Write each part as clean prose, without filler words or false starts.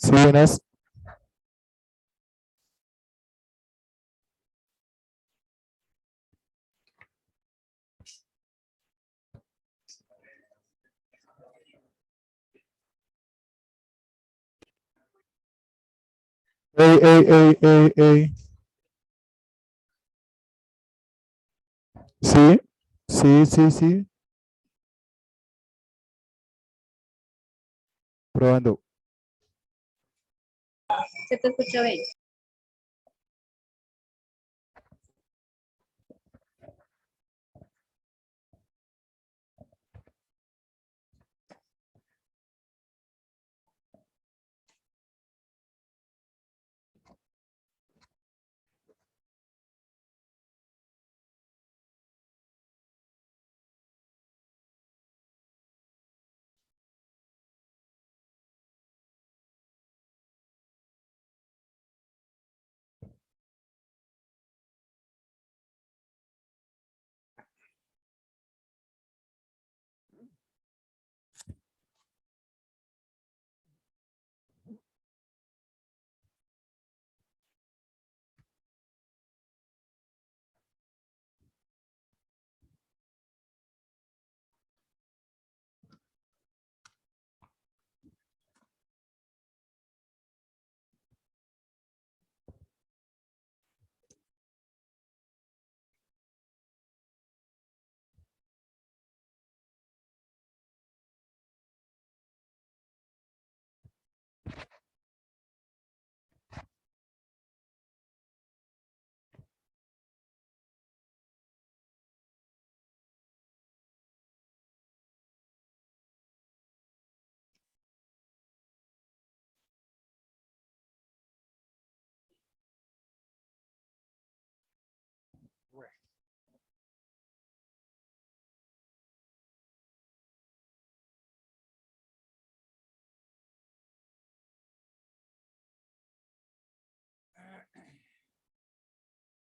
Sí, buenas. Ey, ey, ey, ey, ey. Sí, sí, sí, sí. Probando. Se te escucha bien.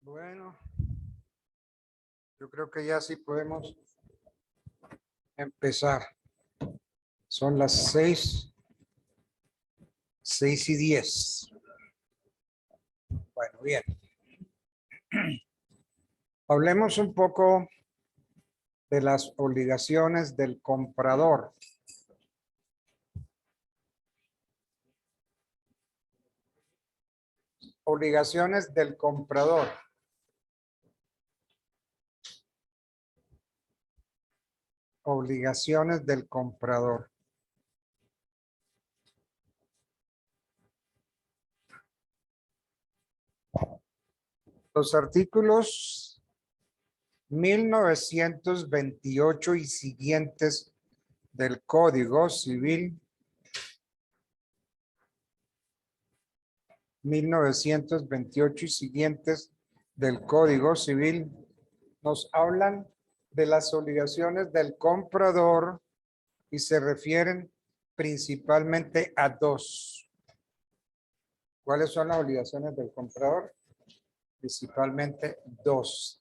Bueno, yo creo que ya sí podemos empezar. Son las 6:10. Bueno, bien. Hablemos un poco de las obligaciones del comprador. Obligaciones del comprador. Obligaciones del comprador. Los artículos 1928 y siguientes del Código Civil 1928 y siguientes del Código Civil nos hablan de las obligaciones del comprador y se refieren principalmente a dos. ¿Cuáles son las obligaciones del comprador? Principalmente dos.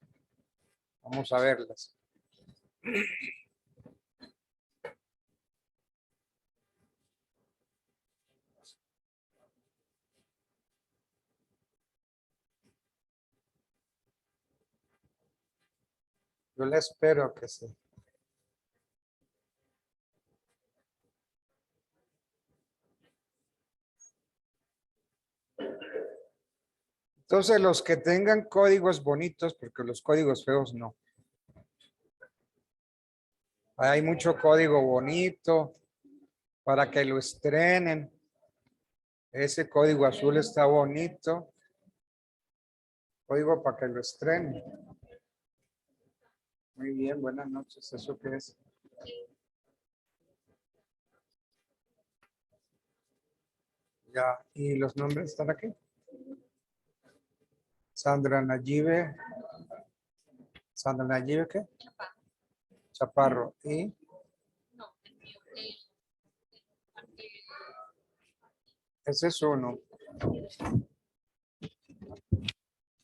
Vamos a verlas. Yo le espero que se... Entonces, los que tengan códigos bonitos, porque los códigos feos no. Hay mucho código bonito para que lo estrenen. Ese código azul está bonito. Código para que lo estrenen. Muy bien, buenas noches. ¿Eso qué es? Ya, ¿y los nombres están aquí? Sandra Nayibe. ¿Sandra Nayibe qué? Chaparro. ¿Y? Ese es uno.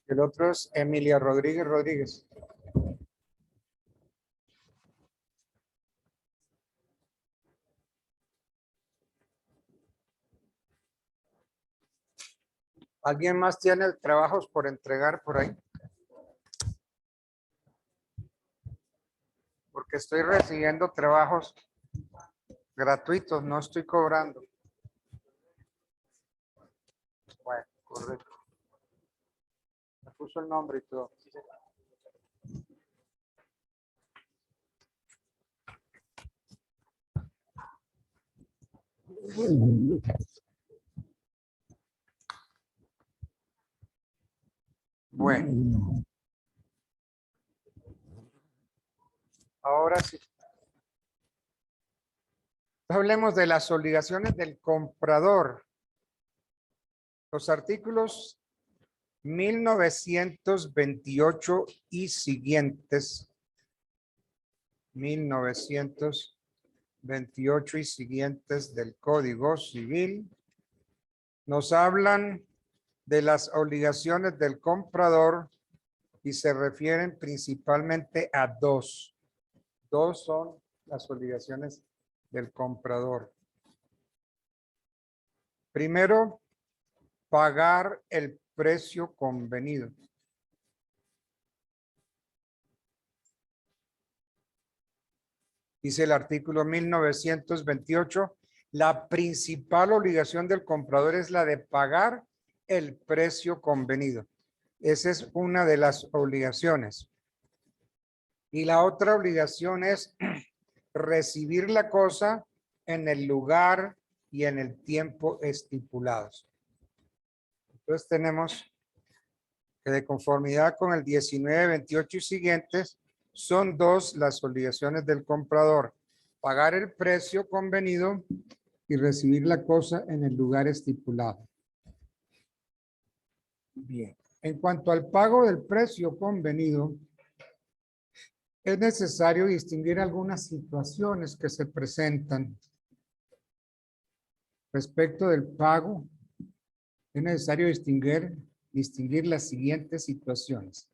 El otro es Emilia Rodríguez Rodríguez. ¿Alguien más tiene trabajos por entregar por ahí? Porque estoy recibiendo trabajos gratuitos, no estoy cobrando. Bueno, correcto. Me puso el nombre y todo. Bueno, ahora sí. Hablemos de las obligaciones del comprador. Los artículos 1928 y siguientes. 1928 y siguientes del Código Civil nos hablan de las obligaciones del comprador y se refieren principalmente a dos. Dos son las obligaciones del comprador. Primero, pagar el precio convenido. Dice el artículo 1928, la principal obligación del comprador es la de pagar el precio convenido. Esa es una de las obligaciones. Y la otra obligación es recibir la cosa en el lugar y en el tiempo estipulados. Entonces tenemos que de conformidad con el 1928 y siguientes, son dos las obligaciones del comprador: pagar el precio convenido y recibir la cosa en el lugar estipulado. Bien, en cuanto al pago del precio convenido, es necesario distinguir algunas situaciones que se presentan respecto del pago. Es necesario distinguir las siguientes situaciones.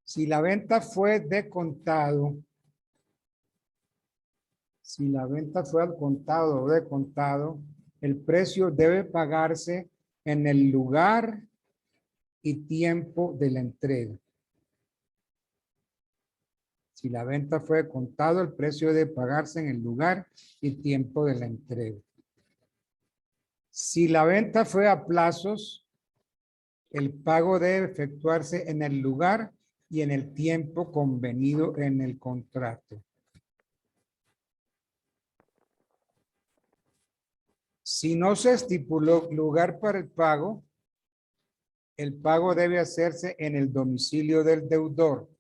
Si la venta fue de contado, si la venta fue al contado o de contado, el precio debe pagarse en el lugar y tiempo de la entrega. Si la venta fue de contado, el precio debe pagarse en el lugar y tiempo de la entrega. Si la venta fue a plazos, el pago debe efectuarse en el lugar y en el tiempo convenido en el contrato. Si no se estipuló lugar para el pago debe hacerse en el domicilio del deudor.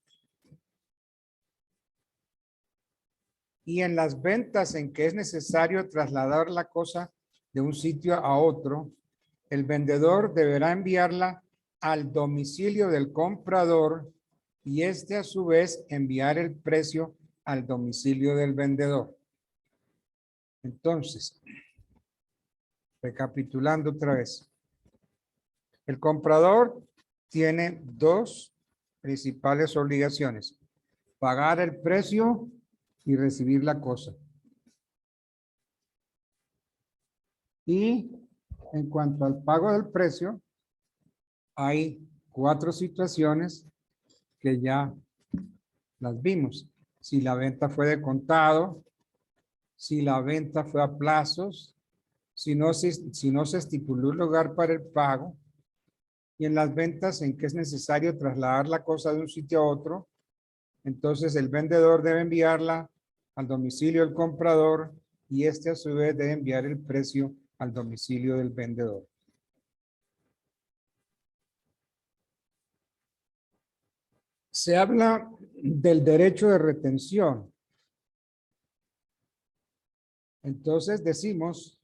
Y en las ventas en que es necesario trasladar la cosa de un sitio a otro, el vendedor deberá enviarla al domicilio del comprador y este a su vez enviar el precio al domicilio del vendedor. Entonces, recapitulando otra vez, el comprador tiene dos principales obligaciones: pagar el precio y recibir la cosa. Y en cuanto al pago del precio, hay cuatro situaciones que ya las vimos. Si la venta fue de contado, si la venta fue a plazos, si no se estipuló lugar para el pago, y en las ventas en que es necesario trasladar la cosa de un sitio a otro, entonces el vendedor debe enviarla al domicilio del comprador y este a su vez debe enviar el precio al domicilio del vendedor. Se habla del derecho de retención. Entonces decimos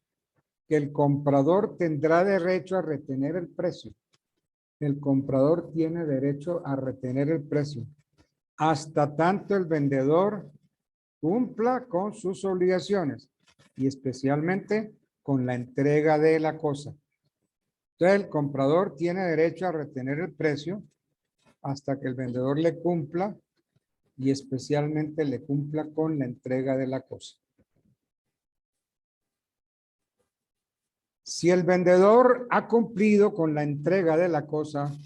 que el comprador tendrá derecho a retener el precio. El comprador tiene derecho a retener el precio hasta tanto el vendedor cumpla con sus obligaciones y especialmente con la entrega de la cosa. Entonces el comprador tiene derecho a retener el precio hasta que el vendedor le cumpla y especialmente le cumpla con la entrega de la cosa. Si el vendedor ha cumplido con la entrega de la cosa,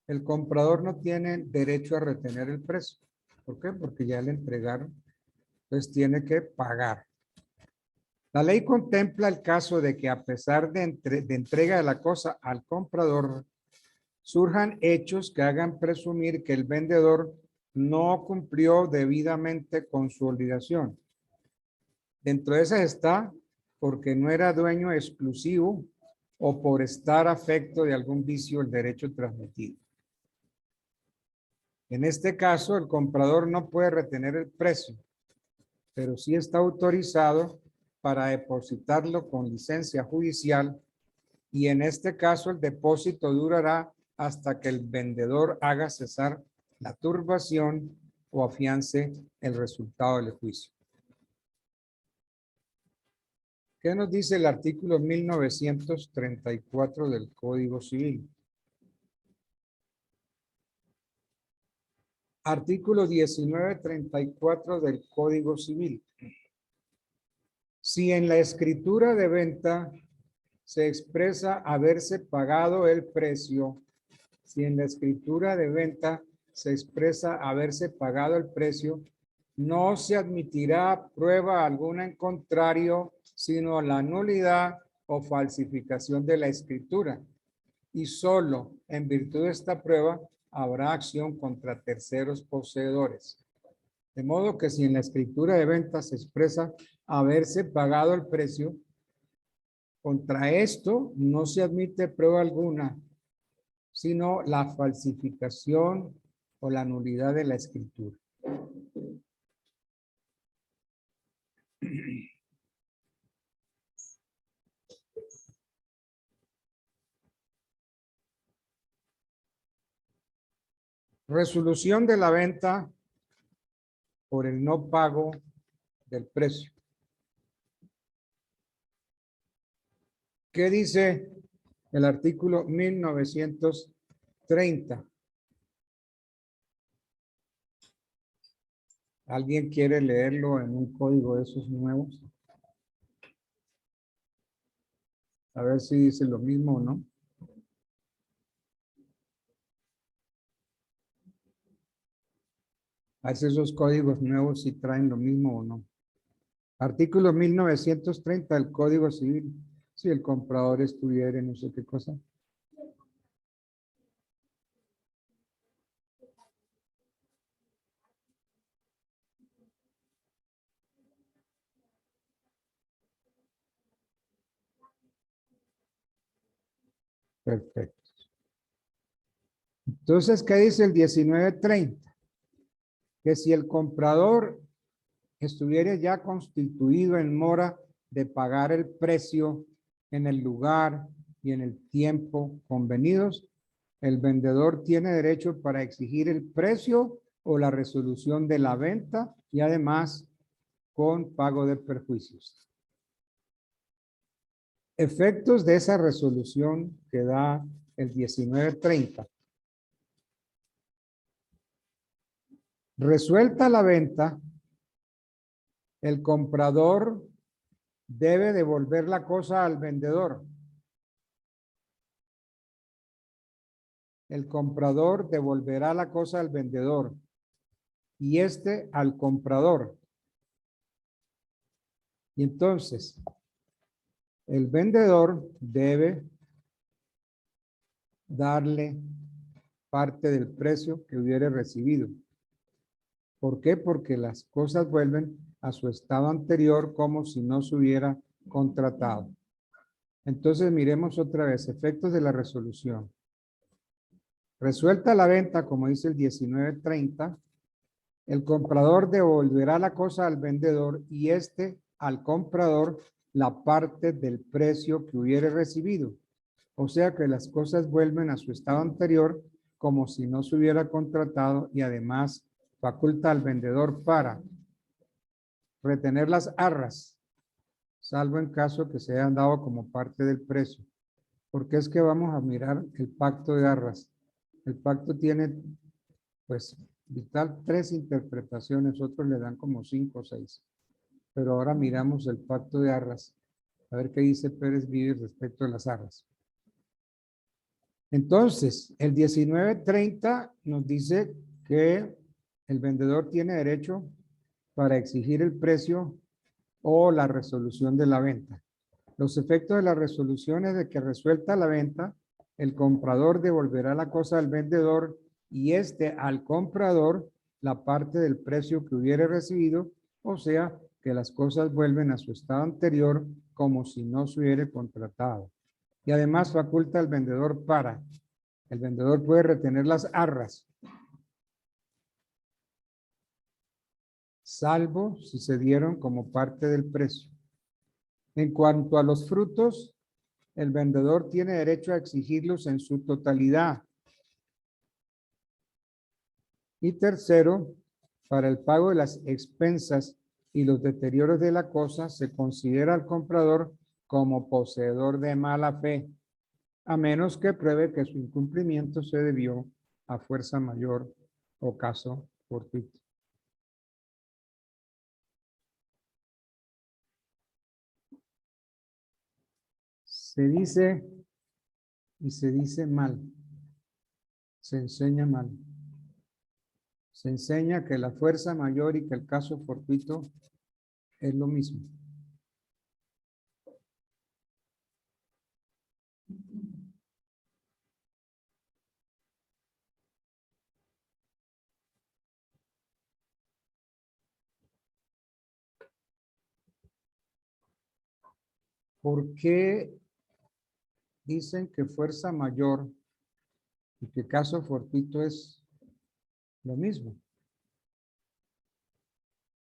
el comprador no tiene derecho a retener el precio. ¿Por qué? Porque ya le entregaron, entonces tiene que pagar. La ley contempla el caso de que a pesar de entrega de la cosa al comprador, surjan hechos que hagan presumir que el vendedor no cumplió debidamente con su obligación. Dentro de esas está porque no era dueño exclusivo o por estar afecto de algún vicio del derecho transmitido. En este caso, el comprador no puede retener el precio, pero sí está autorizado para depositarlo con licencia judicial y en este caso el depósito durará hasta que el vendedor haga cesar la turbación o afiance el resultado del juicio. ¿Qué nos dice el artículo 1934 del Código Civil? Artículo 1934 del Código Civil. Si en la escritura de venta se expresa haberse pagado el precio, si en la escritura de venta se expresa haberse pagado el precio, no se admitirá prueba alguna en contrario, sino la nulidad o falsificación de la escritura. Y solo en virtud de esta prueba habrá acción contra terceros poseedores. De modo que si en la escritura de venta se expresa haberse pagado el precio, contra esto no se admite prueba alguna, sino la falsificación o la nulidad de la escritura. Resolución de la venta por el no pago del precio. ¿Qué dice el artículo 1930? ¿Alguien quiere leerlo en un código de esos nuevos? A ver si dice lo mismo o no. A ver si esos códigos nuevos si traen lo mismo o no. Artículo 1930 del Código Civil. Si el comprador estuviera en no sé qué cosa. Perfecto. Entonces, ¿qué dice el 1930? Que si el comprador estuviera ya constituido en mora de pagar el precio en el lugar y en el tiempo convenidos, el vendedor tiene derecho para exigir el precio o la resolución de la venta y además con pago de perjuicios. Efectos de esa resolución que da el 1930. Resuelta la venta, el comprador debe devolver la cosa al vendedor. El comprador devolverá la cosa al vendedor y este al comprador. Y entonces, el vendedor debe darle parte del precio que hubiere recibido. ¿Por qué? Porque las cosas vuelven a su estado anterior como si no se hubiera contratado. Entonces, miremos otra vez, efectos de la resolución. Resuelta la venta, como dice el 1930, el comprador devolverá la cosa al vendedor y este al comprador la parte del precio que hubiere recibido. O sea que las cosas vuelven a su estado anterior como si no se hubiera contratado y además faculta al vendedor para retener las arras, salvo en caso que se hayan dado como parte del precio. Porque es que vamos a mirar el pacto de arras. El pacto tiene, pues, vital 3 interpretaciones, otros le dan como 5 o 6. Pero ahora miramos el pacto de arras. A ver qué dice Pérez Vives respecto a las arras. Entonces, el 1930 nos dice que el vendedor tiene derecho para exigir el precio o la resolución de la venta. Los efectos de la resolución es de que resuelta la venta, el comprador devolverá la cosa al vendedor y al comprador la parte del precio que hubiere recibido, o sea, que las cosas vuelven a su estado anterior como si no se hubiera contratado. Y además faculta al vendedor el vendedor puede retener las arras, salvo si se dieron como parte del precio. En cuanto a los frutos, el vendedor tiene derecho a exigirlos en su totalidad. Y tercero, para el pago de las expensas y los deterioros de la cosa, se considera al comprador como poseedor de mala fe, a menos que pruebe que su incumplimiento se debió a fuerza mayor o caso fortuito. Se dice y se dice mal. Se enseña mal. Se enseña que la fuerza mayor y que el caso fortuito es lo mismo. ¿Por qué dicen que fuerza mayor y que caso fortuito es lo mismo?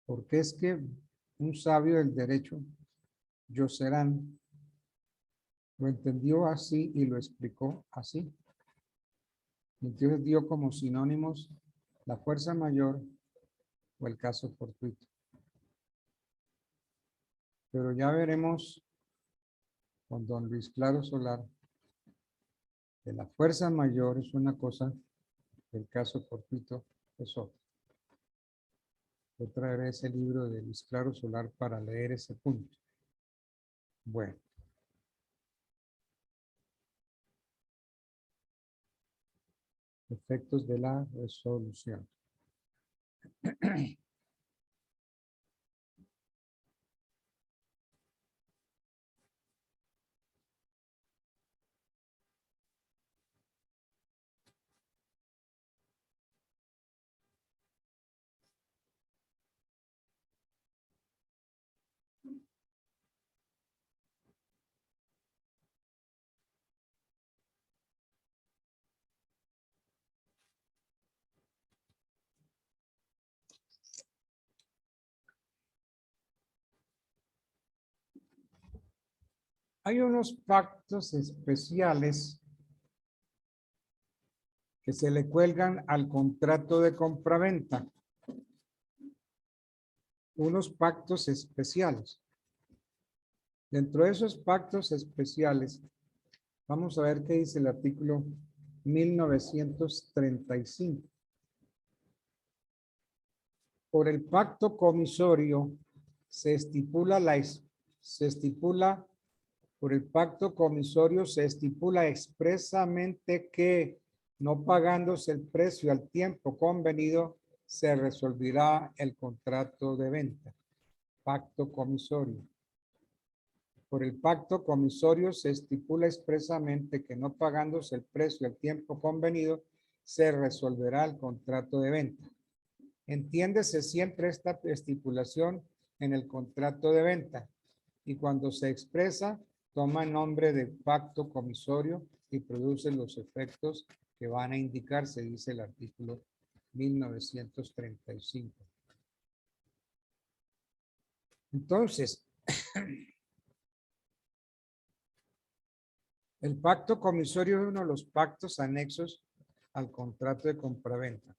Porque es que un sabio del derecho, Yoserán, lo entendió así y lo explicó así. Entonces dio como sinónimos la fuerza mayor o el caso fortuito. Pero ya veremos con don Luis Claro Solar que la fuerza mayor es una cosa, el caso fortuito es otra. Yo traeré ese libro de Luis Claro Solar para leer ese punto. Bueno. Efectos de la resolución. Hay unos pactos especiales que se le cuelgan al contrato de compraventa. Unos pactos especiales. Dentro de esos pactos especiales, vamos a ver qué dice el artículo 1935. Por el pacto comisorio por el pacto comisorio se estipula expresamente que, no pagándose el precio al tiempo convenido, se resolverá el contrato de venta. Pacto comisorio. Por el pacto comisorio se estipula expresamente que, no pagándose el precio al tiempo convenido, se resolverá el contrato de venta. Entiéndese siempre esta estipulación en el contrato de venta y cuando se expresa toma nombre de pacto comisorio y produce los efectos que van a indicar, se dice el artículo 1935. Entonces, el pacto comisorio es uno de los pactos anexos al contrato de compraventa.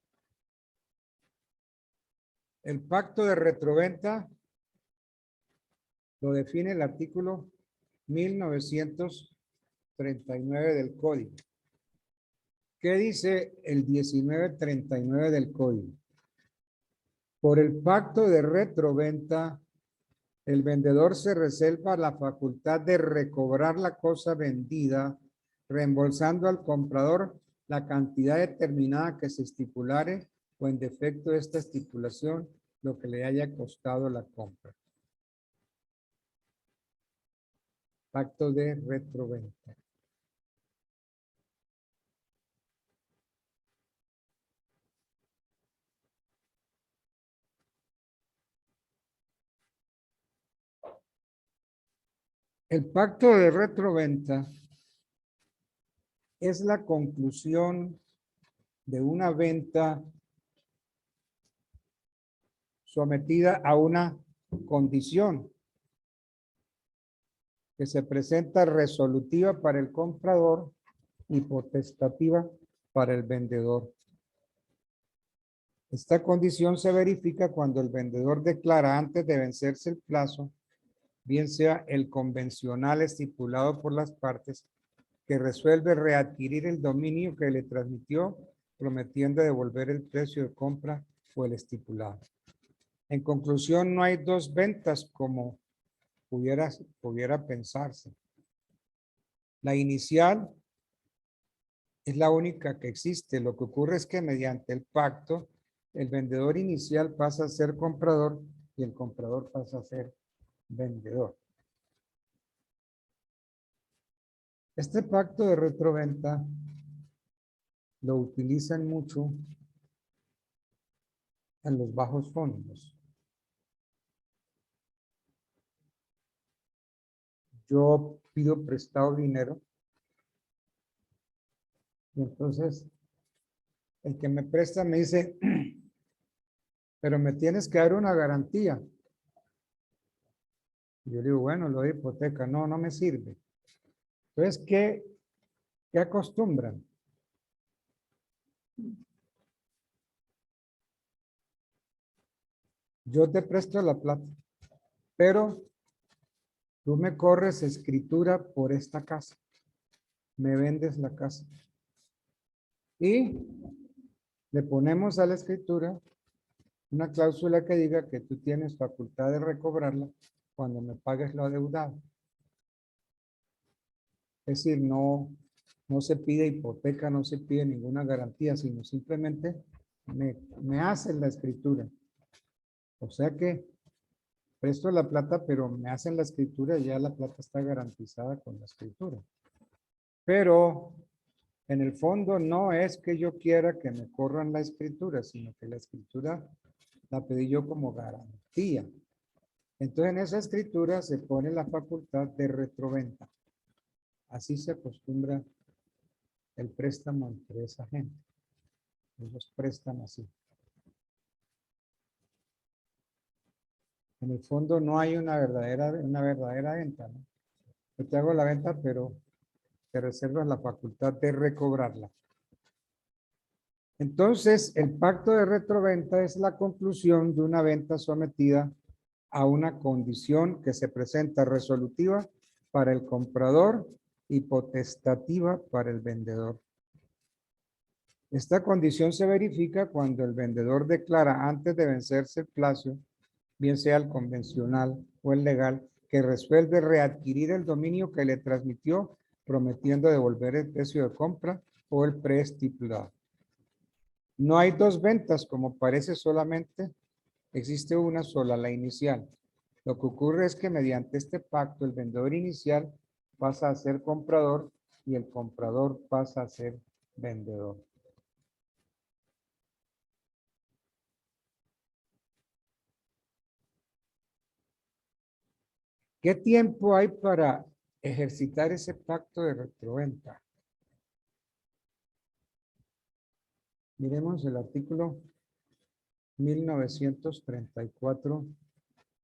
El pacto de retroventa lo define el artículo 1939 del Código. ¿Qué dice el 1939 del Código? Por el pacto de retroventa El vendedor se reserva la facultad de recobrar la cosa vendida, reembolsando al comprador la cantidad determinada que se estipulare o en defecto de esta estipulación, lo que le haya costado la compra. Pacto de retroventa. El pacto de retroventa es la conclusión de una venta sometida a una condición que se presenta resolutiva para el comprador y potestativa para el vendedor. Esta condición se verifica cuando el vendedor declara antes de vencerse el plazo, bien sea el convencional estipulado por las partes, que resuelve readquirir el dominio que le transmitió, prometiendo devolver el precio de compra o el estipulado. En conclusión, no hay dos ventas como pudiera pensarse. La inicial es la única que existe. Lo que ocurre es que mediante el pacto, el vendedor inicial pasa a ser comprador y el comprador pasa a ser vendedor. Este pacto de retroventa lo utilizan mucho en los bajos fondos. Yo pido prestado dinero y entonces el que me presta me dice, pero me tienes que dar una garantía. Y yo le digo, bueno, lo de hipoteca, no me sirve. Entonces, ¿qué acostumbran? Yo te presto la plata, pero tú me corres escritura por esta casa. Me vendes la casa. Y le ponemos a la escritura una cláusula que diga que tú tienes facultad de recobrarla cuando me pagues lo adeudado. Es decir, no se pide hipoteca, no se pide ninguna garantía, sino simplemente me hacen la escritura. O sea que presto la plata, pero me hacen la escritura y ya la plata está garantizada con la escritura. Pero en el fondo no es que yo quiera que me corran la escritura, sino que la escritura la pedí yo como garantía. Entonces en esa escritura se pone la facultad de retroventa. Así se acostumbra el préstamo entre esa gente. Ellos prestan así. En el fondo no hay una verdadera venta, ¿no? Yo te hago la venta, pero te reservas la facultad de recobrarla. Entonces, el pacto de retroventa es la conclusión de una venta sometida a una condición que se presenta resolutiva para el comprador y potestativa para el vendedor. Esta condición se verifica cuando el vendedor declara antes de vencerse el plazo, bien sea el convencional o el legal, que resuelve readquirir el dominio que le transmitió, prometiendo devolver el precio de compra o el preestipulado. No hay dos ventas, como parece, solamente existe una sola, la inicial. Lo que ocurre es que mediante este pacto, el vendedor inicial pasa a ser comprador y el comprador pasa a ser vendedor. ¿Qué tiempo hay para ejercitar ese pacto de retroventa? Miremos el artículo 1934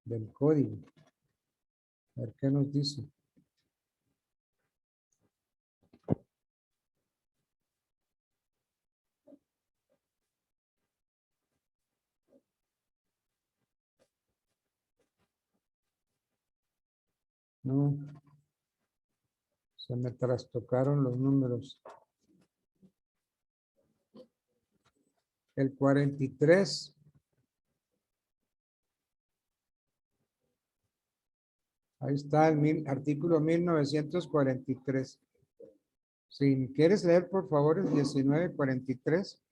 del Código. A ver qué nos dice. No, se me trastocaron los números. El 43 Ahí está el artículo 1943. Si quieres leer, por favor, el 1943.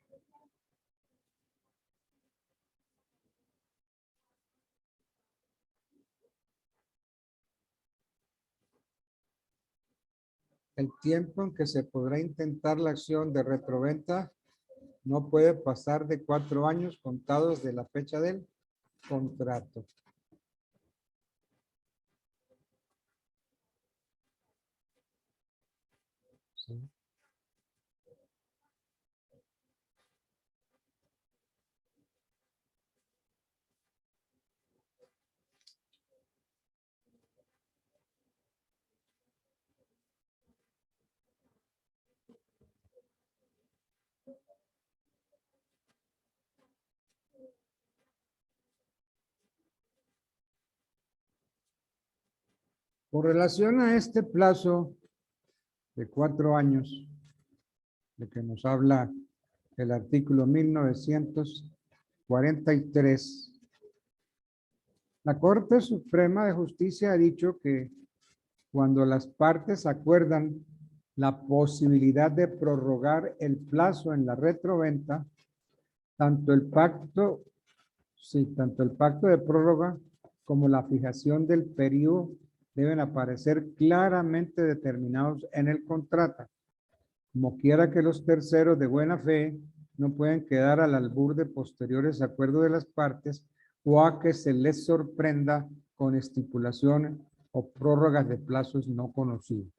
El tiempo en que se podrá intentar la acción de retroventa no puede pasar de 4 años contados de la fecha del contrato. Sí. Con relación a este plazo de 4 años, de que nos habla el artículo 1943, la Corte Suprema de Justicia ha dicho que cuando las partes acuerdan la posibilidad de prorrogar el plazo en la retroventa, tanto el pacto de prórroga como la fijación del periodo deben aparecer claramente determinados en el contrato. Como quiera que los terceros de buena fe no pueden quedar al albur de posteriores acuerdos de las partes o a que se les sorprenda con estipulaciones o prórrogas de plazos no conocidos.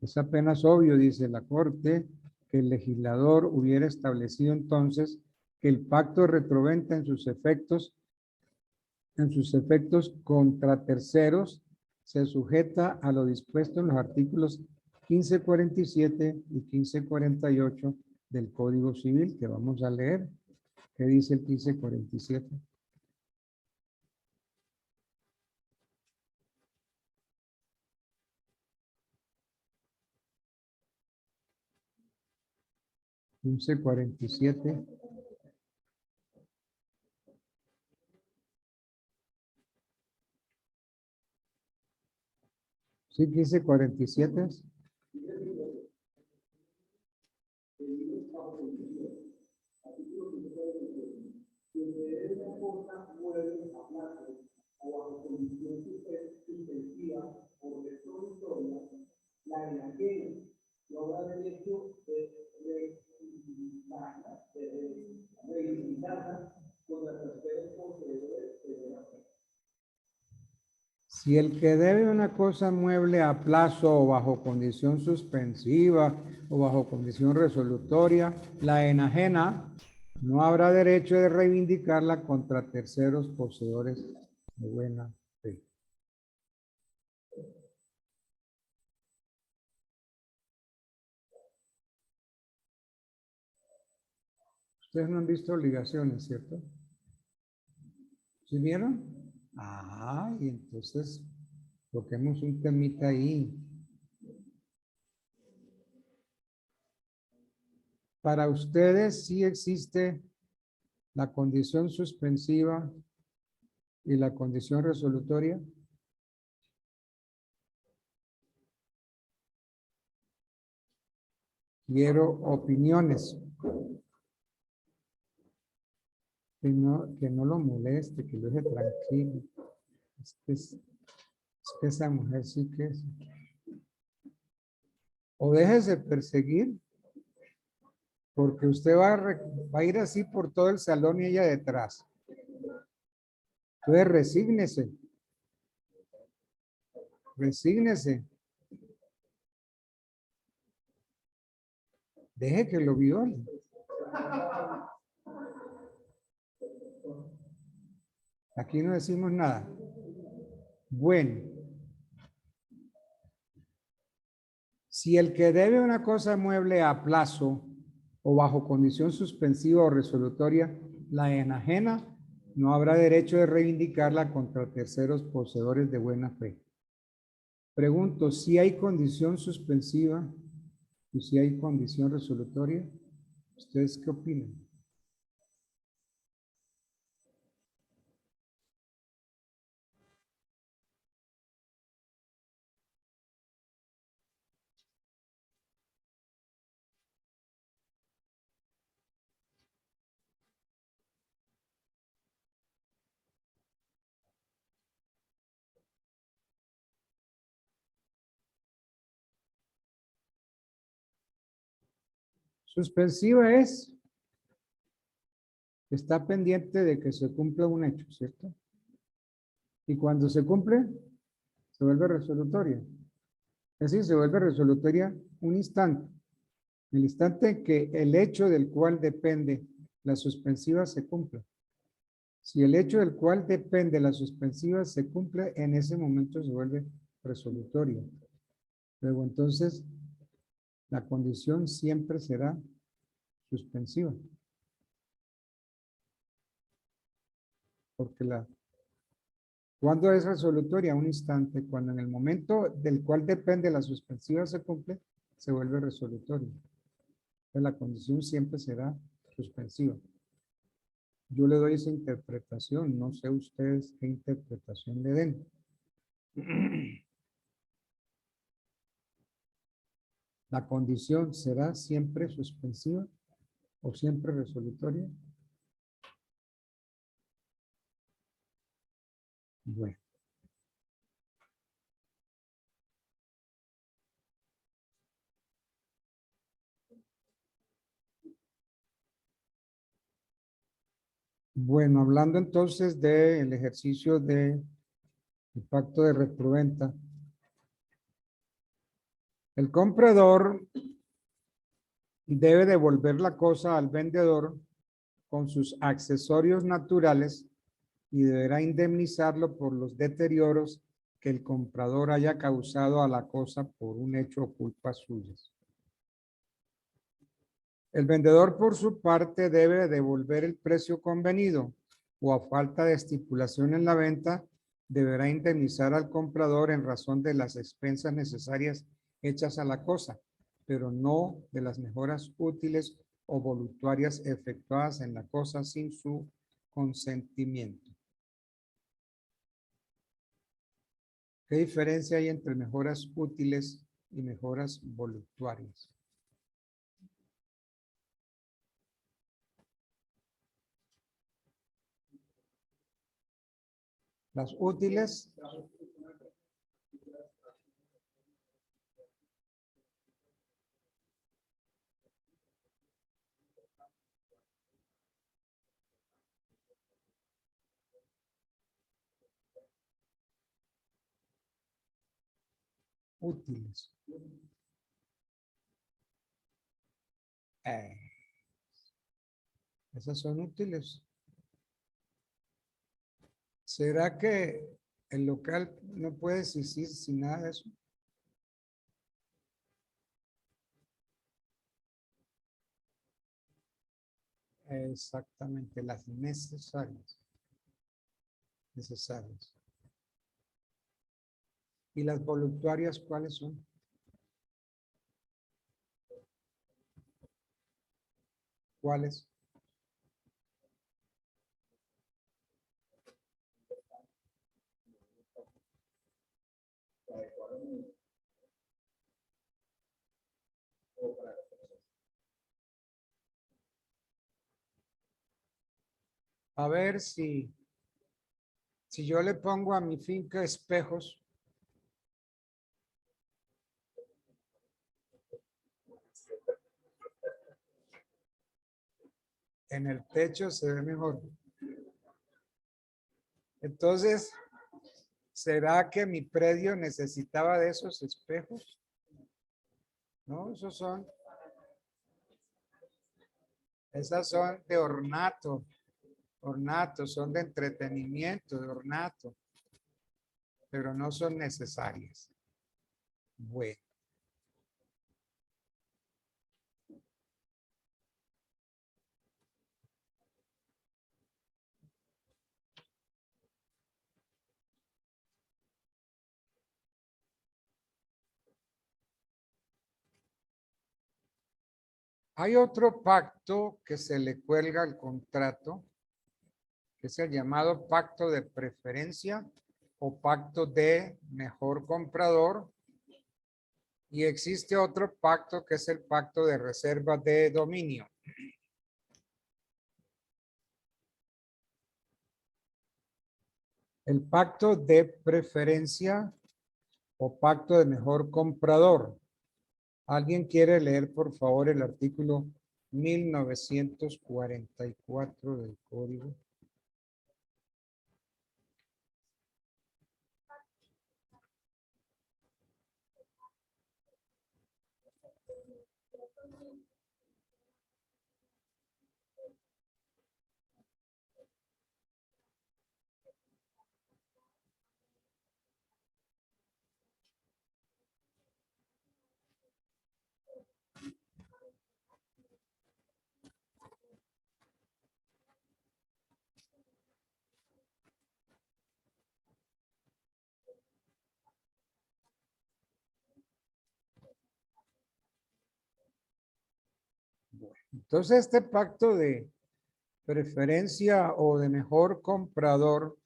Es apenas obvio, dice la Corte, que el legislador hubiera establecido entonces que el pacto de retroventa en sus efectos contra terceros se sujeta a lo dispuesto en los artículos 1547 y 1548 del Código Civil, que vamos a leer. ¿Qué dice el 1547? ¿1547? ¿Sí, 1547? Si el que debe una cosa mueble a plazo o bajo condición suspensiva o bajo condición resolutoria, la enajena no habrá derecho de reivindicarla contra terceros poseedores de buena fe. Ustedes no han visto obligaciones, ¿cierto? ¿Sí vieron? Ah, y entonces toquemos un temita ahí. Para ustedes sí existe la condición suspensiva y la condición resolutoria. Quiero opiniones. Que no lo moleste, que lo deje tranquilo. Es que esa mujer sí que es. O déjese perseguir, porque usted va a ir así por todo el salón y ella detrás. Entonces resígnese. Resígnese. Deje que lo viole. Aquí no decimos nada. Bueno. Si el que debe una cosa mueble a plazo o bajo condición suspensiva o resolutoria la enajena, no habrá derecho de reivindicarla contra terceros poseedores de buena fe. Pregunto, si hay condición suspensiva y si hay condición resolutoria, ¿ustedes qué opinan? Suspensiva es, está pendiente de que se cumpla un hecho, ¿cierto? Y cuando se cumple, se vuelve resolutoria. Es decir, se vuelve resolutoria un instante. El instante en que el hecho del cual depende la suspensiva se cumple. Si el hecho del cual depende la suspensiva se cumple, en ese momento se vuelve resolutoria. Luego entonces, la condición siempre será suspensiva. Porque ¿cuándo es resolutoria? Un instante. Cuando en el momento del cual depende la suspensiva se cumple, se vuelve resolutoria. Entonces la condición siempre será suspensiva. Yo le doy esa interpretación. No sé ustedes qué interpretación le den. ¿La condición será siempre suspensiva o siempre resolutoria? Bueno. Bueno, hablando entonces del ejercicio del pacto de reproventa. El comprador debe devolver la cosa al vendedor con sus accesorios naturales y deberá indemnizarlo por los deterioros que el comprador haya causado a la cosa por un hecho o culpa suyas. El vendedor, por su parte, debe devolver el precio convenido o a falta de estipulación en la venta, deberá indemnizar al comprador en razón de las expensas necesarias hechas a la cosa, pero no de las mejoras útiles o voluntuarias efectuadas en la cosa sin su consentimiento. ¿Qué diferencia hay entre mejoras útiles y mejoras voluntuarias? Las útiles útiles. Esas son útiles. ¿Será que el local no puede existir sin nada de eso? Exactamente, las necesarias. Necesarias. ¿Y las voluntarias cuáles son? ¿Cuáles? A ver si yo le pongo a mi finca espejos. En el techo se ve mejor. Entonces, ¿será que mi predio necesitaba de esos espejos? No, esas son de ornato. Ornato, son de entretenimiento, de ornato, pero no son necesarias. Bueno. Hay otro pacto que se le cuelga al contrato, que es el llamado pacto de preferencia o pacto de mejor comprador. Y existe otro pacto que es el pacto de reserva de dominio. El pacto de preferencia o pacto de mejor comprador. ¿Alguien quiere leer, por favor, el artículo 1944 del código. Entonces, este pacto de preferencia o de mejor comprador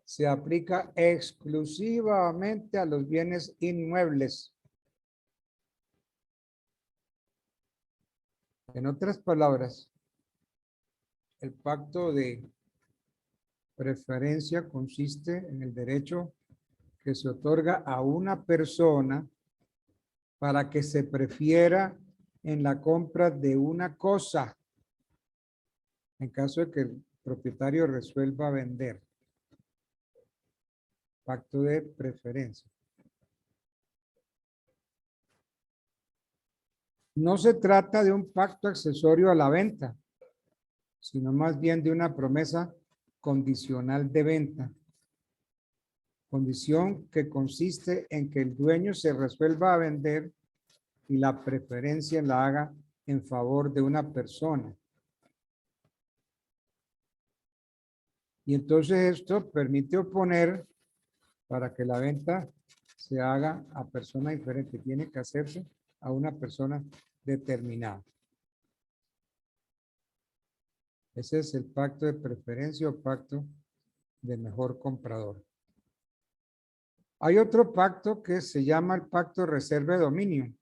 se aplica exclusivamente a los bienes inmuebles. En otras palabras, el pacto de preferencia consiste en el derecho que se otorga a una persona para que se prefiera en la compra de una cosa, en caso de que el propietario resuelva vender. Pacto de preferencia. No se trata de un pacto accesorio a la venta, sino más bien de una promesa condicional de venta. Condición que consiste en que el dueño se resuelva a vender y la preferencia la haga en favor de una persona. Y entonces esto permite oponer para que la venta se haga a persona diferente. Tiene que hacerse a una persona determinada. Ese es el pacto de preferencia o pacto de mejor comprador. Hay otro pacto que se llama el pacto de reserva de dominio.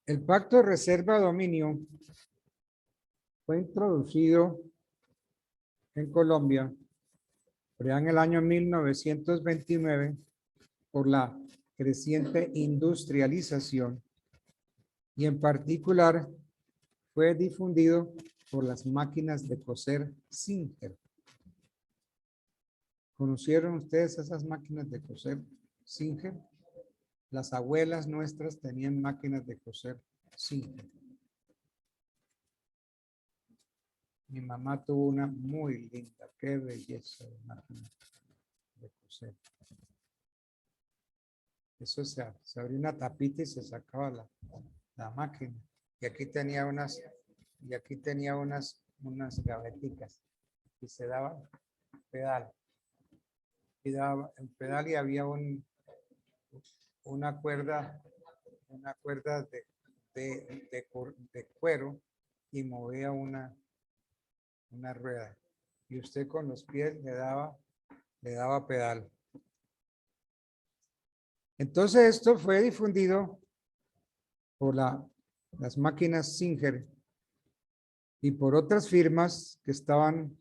El pacto de reserva de dominio fue introducido en Colombia ya en el año 1929 por la creciente industrialización y en particular fue difundido por las máquinas de coser Singer. ¿Conocieron ustedes esas máquinas de coser Singer? Las abuelas nuestras tenían máquinas de coser Singer. Mi mamá tuvo una muy linda, qué belleza de máquina de coser. Eso se abría una tapita y se sacaba la máquina. Y aquí tenía unas gaveticas y se daba pedal. Y daba el pedal y había una cuerda de cuero y movía una rueda. Y usted con los pies le daba pedal. Entonces esto fue difundido por las máquinas Singer y por otras firmas que estaban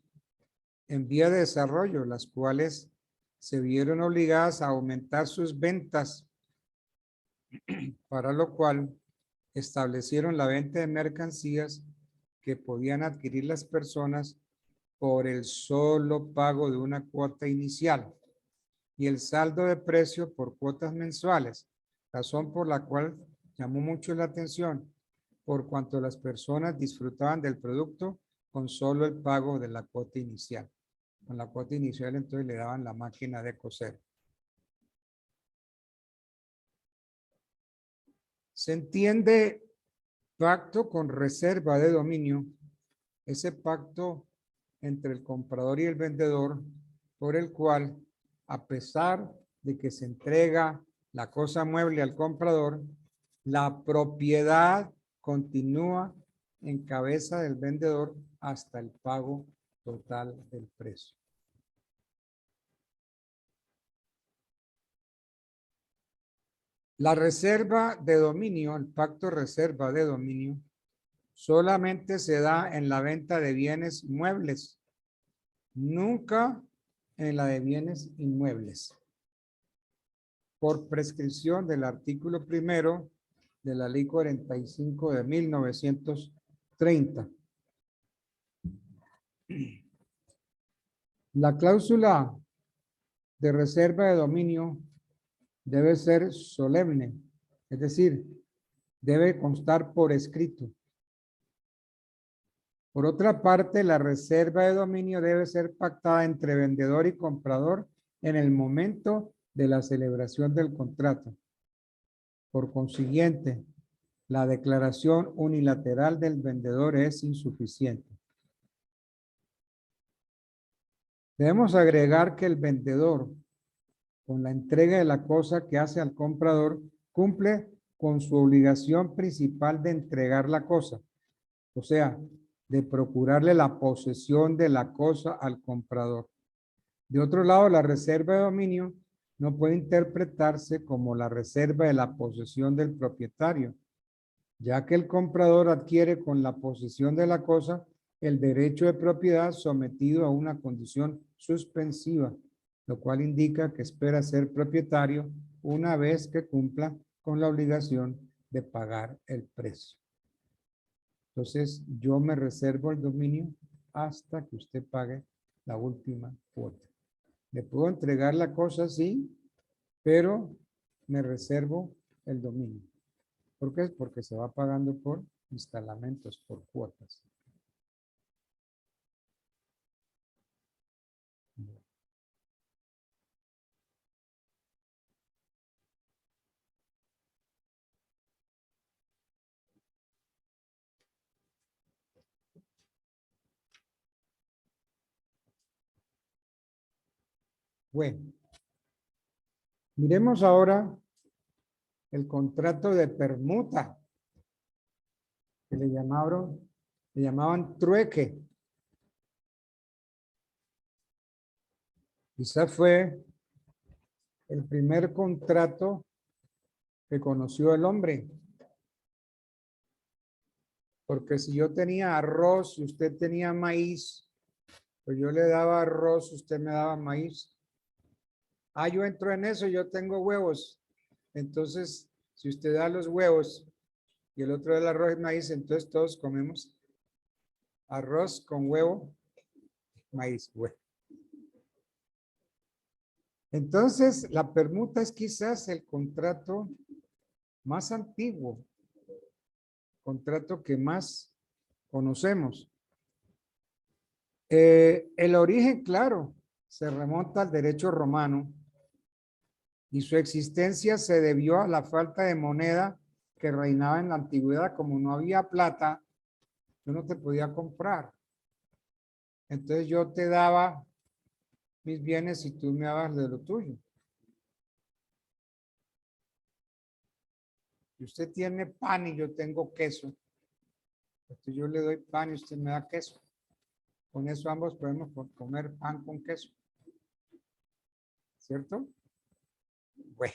en vía de desarrollo, las cuales se vieron obligadas a aumentar sus ventas, para lo cual establecieron la venta de mercancías que podían adquirir las personas por el solo pago de una cuota inicial y el saldo de precio por cuotas mensuales, razón por la cual llamó mucho la atención, por cuanto las personas disfrutaban del producto con solo el pago de la cuota inicial. Con la cuota inicial entonces le daban la máquina de coser. Se entiende pacto con reserva de dominio, ese pacto entre el comprador y el vendedor, por el cual, a pesar de que se entrega la cosa mueble al comprador, la propiedad continúa en cabeza del vendedor hasta el pago total del precio. La reserva de dominio, el pacto de reserva de dominio, solamente se da en la venta de bienes muebles, nunca en la de bienes inmuebles. por prescripción del artículo primero de la Ley 45 de 1930. La cláusula de reserva de dominio debe ser solemne, es decir, debe constar por escrito. Por otra parte, la reserva de dominio debe ser pactada entre vendedor y comprador en el momento de la celebración del contrato. Por consiguiente, la declaración unilateral del vendedor es insuficiente. Debemos agregar que el vendedor, con la entrega de la cosa que hace al comprador, cumple con su obligación principal de entregar la cosa, o sea, de procurarle la posesión de la cosa al comprador. De otro lado, la reserva de dominio no puede interpretarse como la reserva de la posesión del propietario, ya que el comprador adquiere con la posesión de la cosa el derecho de propiedad sometido a una condición suspensiva, lo cual indica que espera ser propietario una vez que cumpla con la obligación de pagar el precio. Entonces, yo me reservo el dominio hasta que usted pague la última cuota. Le puedo entregar la cosa, sí, pero me reservo el dominio. ¿Por qué? Porque se va pagando por instalamentos, por cuotas. Bueno, miremos ahora el contrato de permuta, que le llamaban trueque. Quizás fue el primer contrato que conoció el hombre. Porque si yo tenía arroz y usted tenía maíz, pues yo le daba arroz, usted me daba maíz. Ah, yo entro en eso, yo tengo huevos. Entonces, si usted da los huevos y el otro da el arroz y maíz, entonces todos comemos arroz con huevo, maíz, huevo. Entonces, la permuta es quizás el contrato más antiguo, contrato que más conocemos. El origen, claro, se remonta al derecho romano y su existencia se debió a la falta de moneda que reinaba en la antigüedad. Como no había plata, yo no te podía comprar. Entonces yo te daba mis bienes y tú me dabas de lo tuyo. Si usted tiene pan y yo tengo queso, entonces yo le doy pan y usted me da queso. Con eso ambos podemos comer pan con queso. ¿Cierto? Bueno.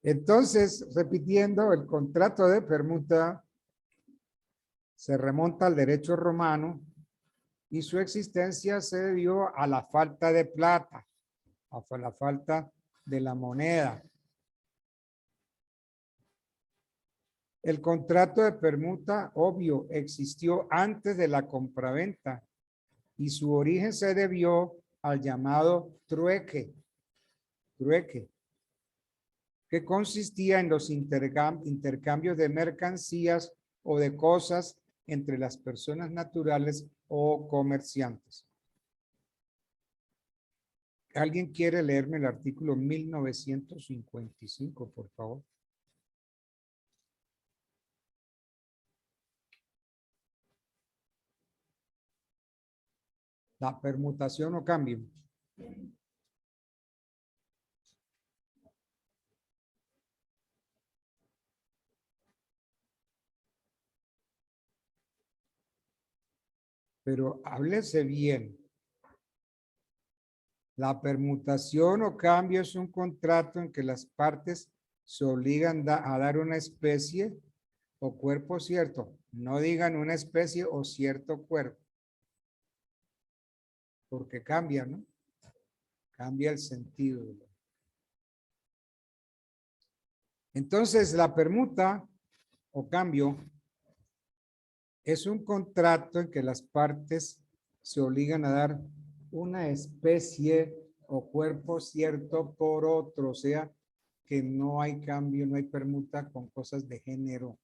Entonces, repitiendo, el contrato de permuta se remonta al derecho romano y su existencia se debió a la falta de plata, a la falta de la moneda. El contrato de permuta, obvio, existió antes de la compraventa y su origen se debió al llamado trueque, que consistía en los intercambios de mercancías o de cosas entre las personas naturales o comerciantes. ¿Alguien quiere leerme el artículo 1955, por favor? La permutación o cambio. Pero háblese bien. La permutación o cambio es un contrato en que las partes se obligan a dar una especie o cuerpo cierto. No digan una especie o cierto cuerpo. Porque cambia, ¿no? Cambia el sentido. Entonces, la permuta o cambio es un contrato en que las partes se obligan a dar una especie o cuerpo cierto por otro, o sea, que no hay cambio, no hay permuta con cosas de género.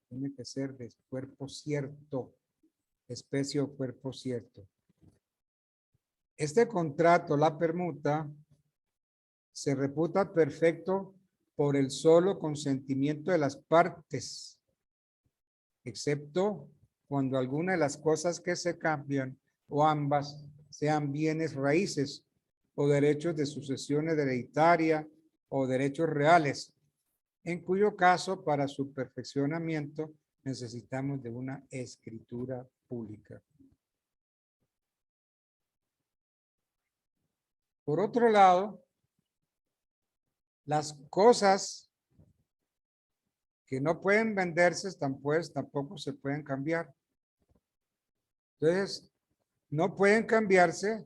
Tiene que ser de cuerpo cierto, especie o cuerpo cierto. Este contrato, la permuta, se reputa perfecto por el solo consentimiento de las partes, excepto cuando alguna de las cosas que se cambian o ambas sean bienes raíces o derechos de sucesión hereditaria o derechos reales, en cuyo caso para su perfeccionamiento necesitamos de una escritura pública. Por otro lado, las cosas que no pueden venderse tampoco se pueden cambiar. Entonces, no pueden cambiarse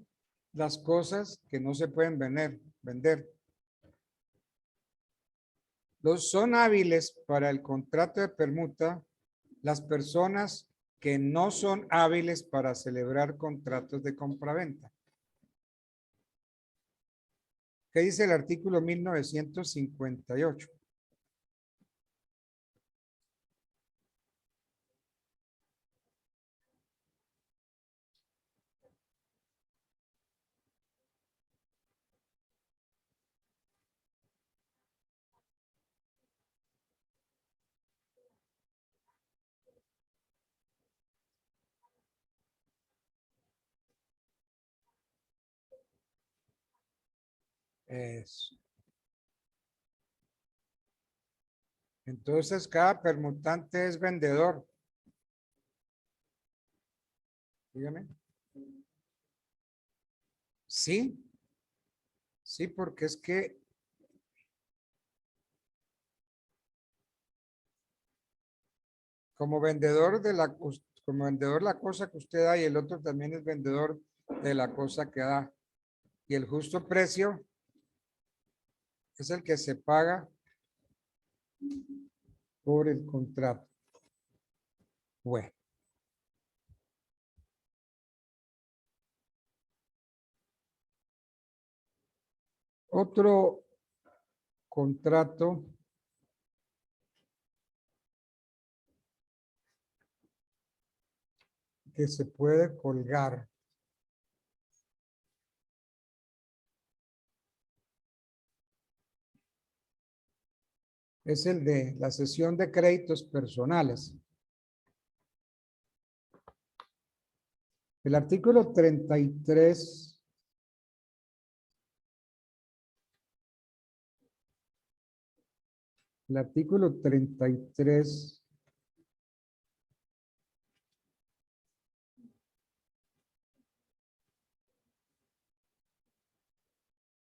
las cosas que no se pueden vender. Son hábiles para el contrato de permuta las personas que no son hábiles para celebrar contratos de compraventa. ¿Qué dice el artículo 1958? Eso. Entonces, cada permutante es vendedor. Dígame. Sí. Sí, porque es que como vendedor la cosa que usted da y el otro también es vendedor de la cosa que da. Y el justo precio es el que se paga por el contrato. Bueno. Otro contrato que se puede colgar es el de la cesión de créditos personales. El artículo 33 el artículo 33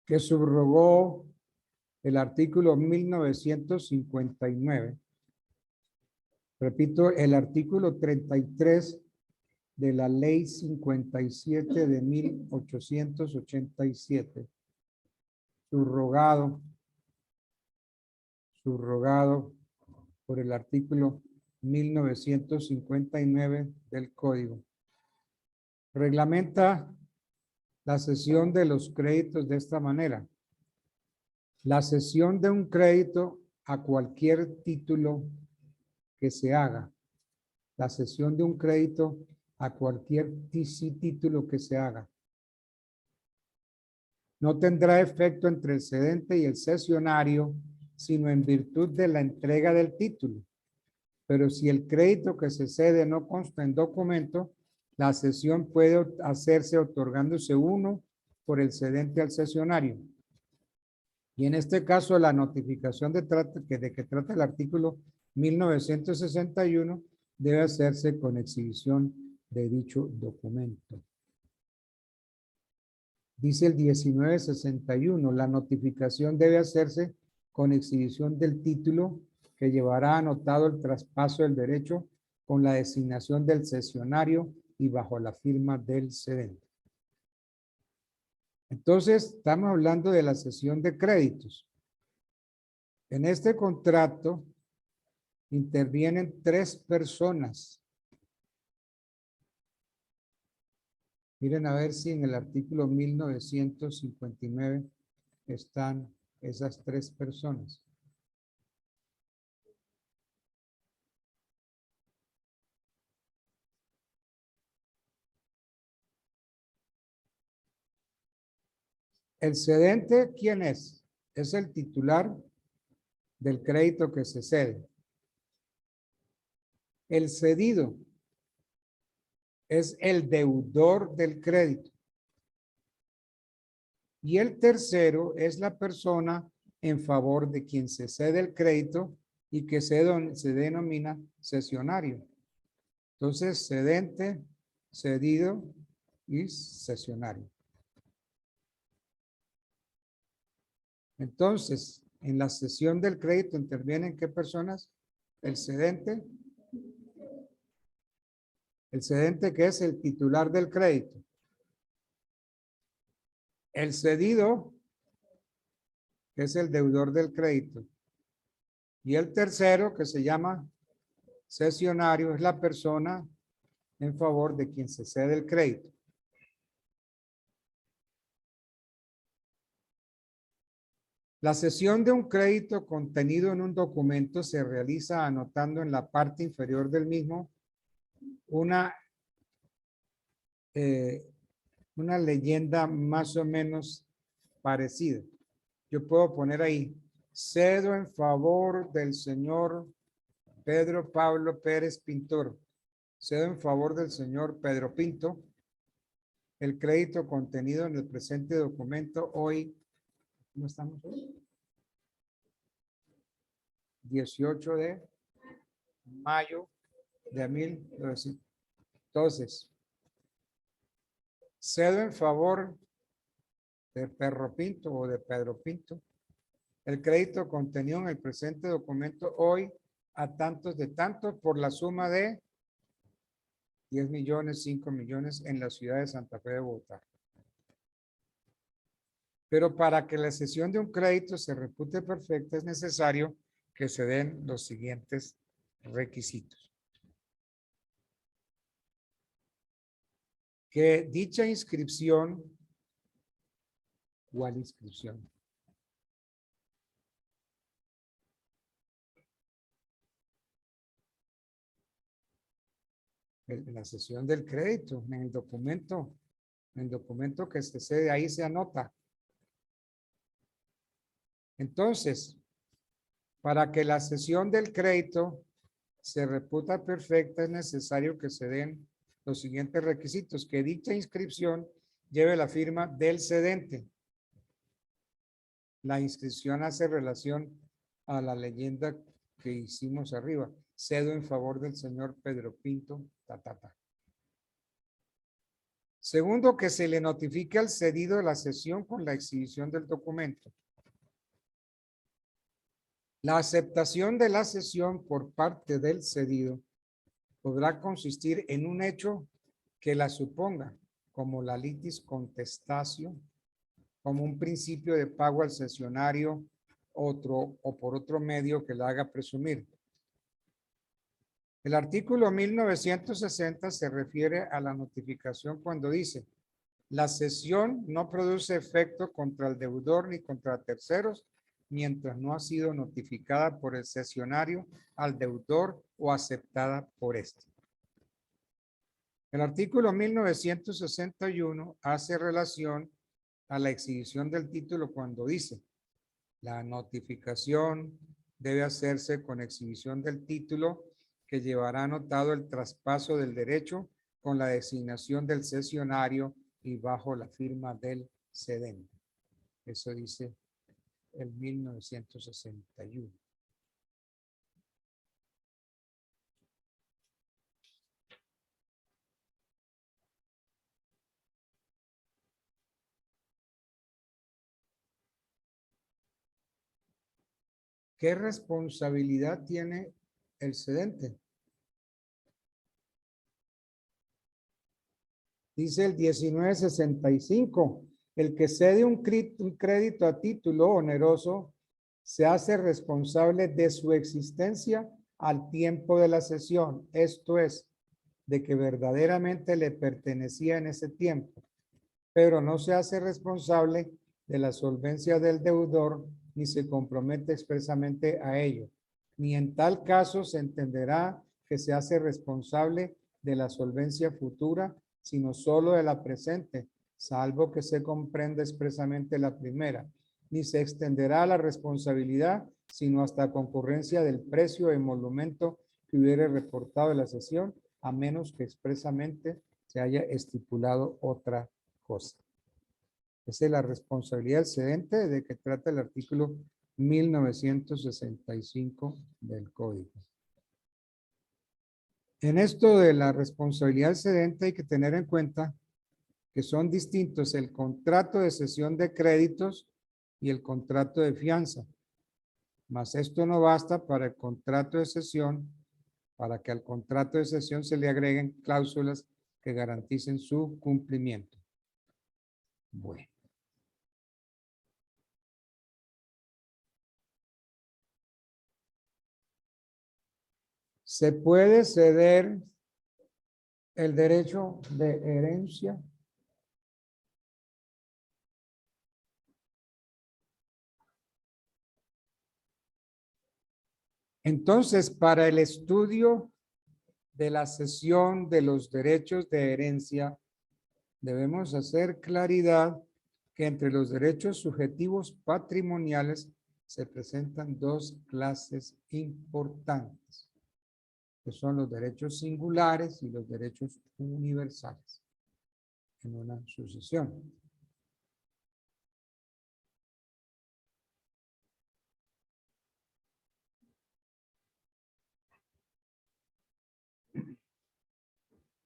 que subrogó el artículo 1959. Repito, el artículo 33 de la ley 57 de 1887. Subrogado por el artículo 1959 del Código. Reglamenta la cesión de los créditos de esta manera. La cesión de un crédito a cualquier título que se haga. La cesión de un crédito a cualquier título que se haga. No tendrá efecto entre el cedente y el cesionario, sino en virtud de la entrega del título. Pero si el crédito que se cede no consta en documento, la cesión puede hacerse otorgándose uno por el cedente al cesionario. Y en este caso, la notificación de que trata el artículo 1961 debe hacerse con exhibición de dicho documento. Dice el 1961, la notificación debe hacerse con exhibición del título que llevará anotado el traspaso del derecho con la designación del cesionario y bajo la firma del cedente. Entonces, estamos hablando de la cesión de créditos. En este contrato intervienen 3 personas. Miren a ver si en el artículo 1959 están esas 3 personas. El cedente, ¿quién es? Es el titular del crédito que se cede. El cedido es el deudor del crédito. Y el tercero es la persona en favor de quien se cede el crédito y que se denomina cesionario. Entonces, cedente, cedido y cesionario. Entonces, en la cesión del crédito intervienen ¿qué personas? El cedente que es el titular del crédito. El cedido, que es el deudor del crédito. Y el tercero, que se llama cesionario, es la persona en favor de quien se cede el crédito. La cesión de un crédito contenido en un documento se realiza anotando en la parte inferior del mismo una leyenda más o menos parecida. Yo puedo poner ahí, cedo en favor del señor Pedro Pablo Pérez Pintor. Cedo en favor del señor Pedro Pinto el crédito contenido en el presente documento hoy. ¿Cómo estamos hoy? 18 de mayo de 1900. Entonces, cedo en favor de Perro Pinto o de Pedro Pinto el crédito contenido en el presente documento hoy a tantos de tantos por la suma de 10 millones, 5 millones en la ciudad de Santa Fe de Bogotá. Pero para que la cesión de un crédito se repute perfecta es necesario que se den los siguientes requisitos. Que dicha inscripción, ¿cuál inscripción? La cesión del crédito, en el documento que se cede, ahí se anota. Entonces, para que la cesión del crédito se reputa perfecta, es necesario que se den los siguientes requisitos: que dicha inscripción lleve la firma del cedente. La inscripción hace relación a la leyenda que hicimos arriba. Cedo en favor del señor Pedro Pinto, Segundo, que se le notifique al cedido de la cesión con la exhibición del documento. La aceptación de la cesión por parte del cedido podrá consistir en un hecho que la suponga, como la litis contestatio, como un principio de pago al cesionario, o por otro medio que la haga presumir. El artículo 1960 se refiere a la notificación cuando dice: la cesión no produce efecto contra el deudor ni contra terceros mientras no ha sido notificada por el cesionario al deudor o aceptada por éste. El artículo 1961 hace relación a la exhibición del título cuando dice: la notificación debe hacerse con exhibición del título que llevará anotado el traspaso del derecho con la designación del cesionario y bajo la firma del cedente. Eso dice el 1961. ¿Qué responsabilidad tiene el cedente? Dice el 1965, El que cede un crédito a título oneroso se hace responsable de su existencia al tiempo de la cesión. Esto es, de que verdaderamente le pertenecía en ese tiempo, pero no se hace responsable de la solvencia del deudor ni se compromete expresamente a ello. Ni en tal caso se entenderá que se hace responsable de la solvencia futura, sino solo de la presente, salvo que se comprenda expresamente la primera. Ni se extenderá la responsabilidad, sino hasta concurrencia del precio o emolumento que hubiere reportado de la cesión, a menos que expresamente se haya estipulado otra cosa. Esa es la responsabilidad del cedente de que trata el artículo 1965 del Código. En esto de la responsabilidad del cedente hay que tener en cuenta que son distintos el contrato de cesión de créditos y el contrato de fianza. Mas esto no basta para el contrato de cesión, para que al contrato de cesión se le agreguen cláusulas que garanticen su cumplimiento. Bueno. ¿Se puede ceder el derecho de herencia? Entonces, para el estudio de la cesión de los derechos de herencia, debemos hacer claridad que entre los derechos subjetivos patrimoniales se presentan dos clases importantes, que son los derechos singulares y los derechos universales en una sucesión.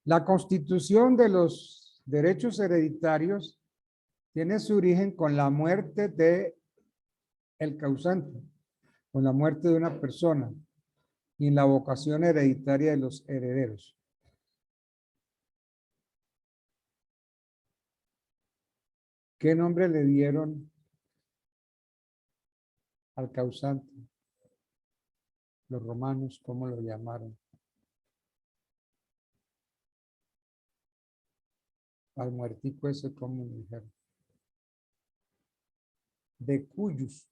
La constitución de los derechos hereditarios tiene su origen con la muerte de el causante, con la muerte de una persona y en la vocación hereditaria de los herederos. ¿Qué nombre le dieron al causante? Los romanos, ¿cómo lo llamaron? Al muertico ese, ¿cómo le dijeron? De cuyus.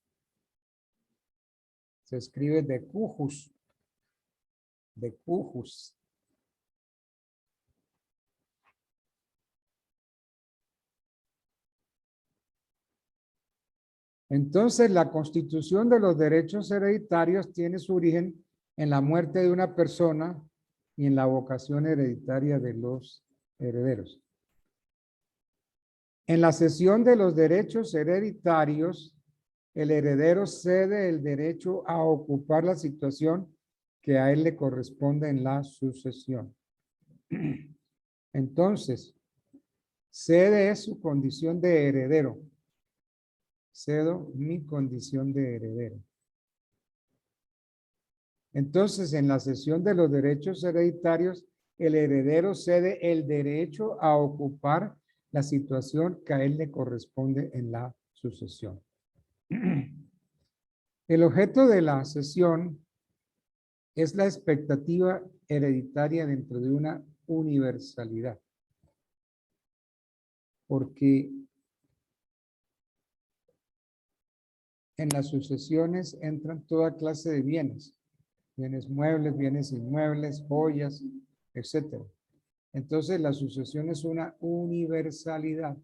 Se escribe de cujus. De cujus. Entonces, la constitución de los derechos hereditarios tiene su origen en la muerte de una persona y en la vocación hereditaria de los herederos. En la cesión de los derechos hereditarios, el heredero cede el derecho a ocupar la situación que a él le corresponde en la sucesión. Entonces, cede su condición de heredero. Cedo mi condición de heredero. Entonces, en la cesión de los derechos hereditarios, el heredero cede el derecho a ocupar la situación que a él le corresponde en la sucesión. El objeto de la cesión es la expectativa hereditaria dentro de una universalidad. Porque en las sucesiones entran toda clase de bienes. Bienes muebles, bienes inmuebles, joyas, etcétera. Entonces la sucesión es una universalidad,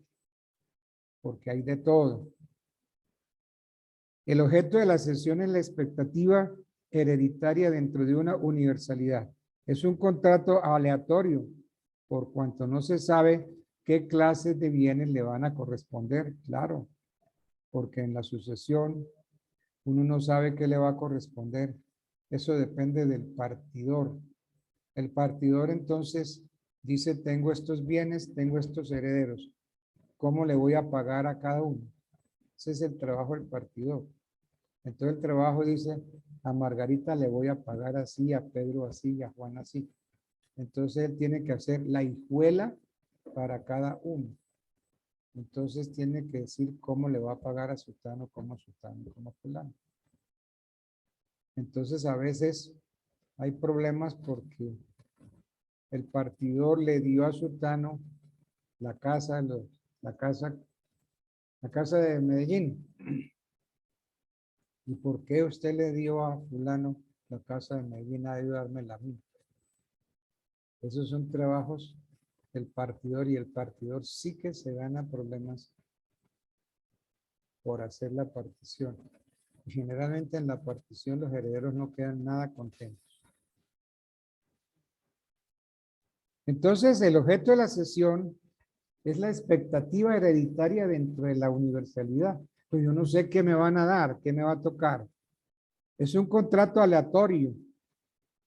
porque hay de todo. El objeto de la cesión es la expectativa hereditaria dentro de una universalidad. Es un contrato aleatorio, por cuanto no se sabe qué clases de bienes le van a corresponder, claro, porque en la sucesión uno no sabe qué le va a corresponder. Eso depende del partidor. El partidor entonces dice, tengo estos bienes, tengo estos herederos. ¿Cómo le voy a pagar a cada uno? Ese es el trabajo del partidor. Entonces el trabajo dice, a Margarita le voy a pagar así, a Pedro así, y a Juan así. Entonces él tiene que hacer la hijuela para cada uno. Entonces tiene que decir cómo le va a pagar a sutano, como fulano. Entonces a veces hay problemas porque el partidor le dio a sutano la casa, la casa de Medellín. ¿Y por qué usted le dio a fulano la casa de Medellín a ayudarme la mía? Esos son trabajos del partidor y el partidor sí que se gana problemas por hacer la partición. Y generalmente en la partición los herederos no quedan nada contentos. Entonces el objeto de la sesión es la expectativa hereditaria dentro de la universalidad. Pues yo no sé qué me van a dar, qué me va a tocar. Es un contrato aleatorio.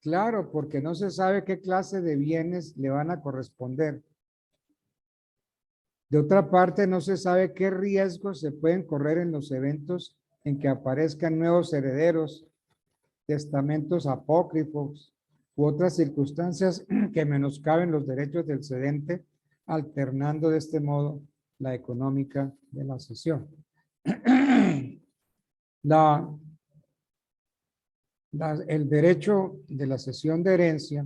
Claro, porque no se sabe qué clase de bienes le van a corresponder. De otra parte, no se sabe qué riesgos se pueden correr en los eventos en que aparezcan nuevos herederos, testamentos apócrifos u otras circunstancias que menoscaben los derechos del cedente, alternando de este modo la económica de la cesión. El derecho de la cesión de herencia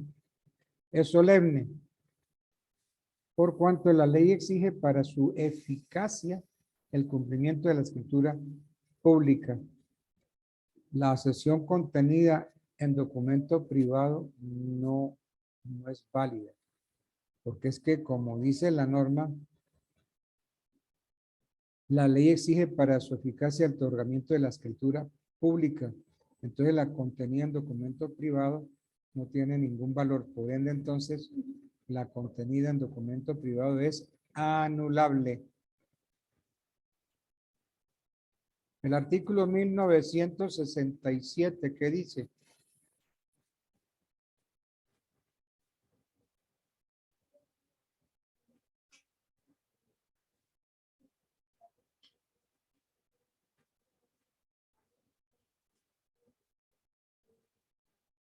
es solemne, por cuanto la ley exige para su eficacia el cumplimiento de la escritura pública. La cesión contenida en documento privado no es válida, porque es que, como dice la norma, la ley exige para su eficacia el otorgamiento de la escritura pública. Entonces, la contenida en documento privado no tiene ningún valor. Por ende, entonces, la contenida en documento privado es anulable. El artículo 1967, ¿qué dice?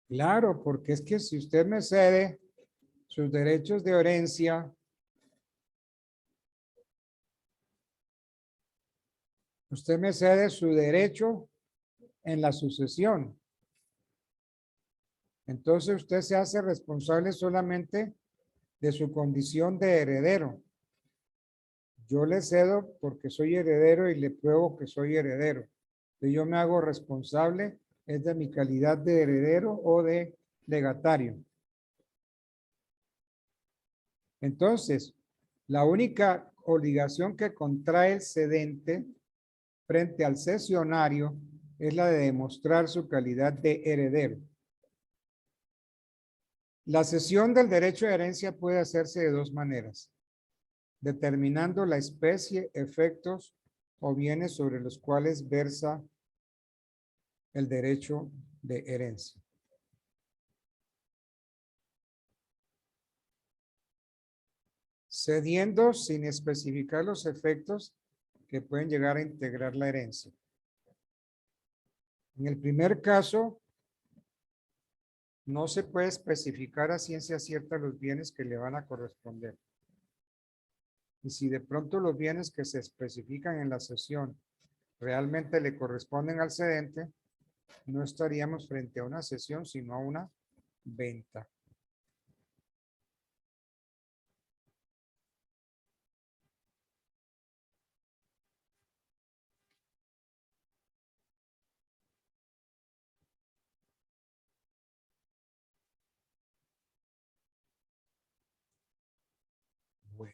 Claro, porque es que si usted me cede sus derechos de herencia, usted me cede su derecho en la sucesión. Entonces usted se hace responsable solamente de su condición de heredero. Yo le cedo porque soy heredero y le pruebo que soy heredero. Entonces yo me hago responsable es de mi calidad de heredero o de legatario. Entonces, la única obligación que contrae el cedente frente al cesionario es la de demostrar su calidad de heredero. La cesión del derecho de herencia puede hacerse de dos maneras: determinando la especie, efectos o bienes sobre los cuales versa el derecho de herencia. Cediendo sin especificar los efectos que pueden llegar a integrar la herencia. En el primer caso, no se puede especificar a ciencia cierta los bienes que le van a corresponder. Y si de pronto los bienes que se especifican en la cesión realmente le corresponden al cedente, no estaríamos frente a una cesión, sino a una venta. Bueno.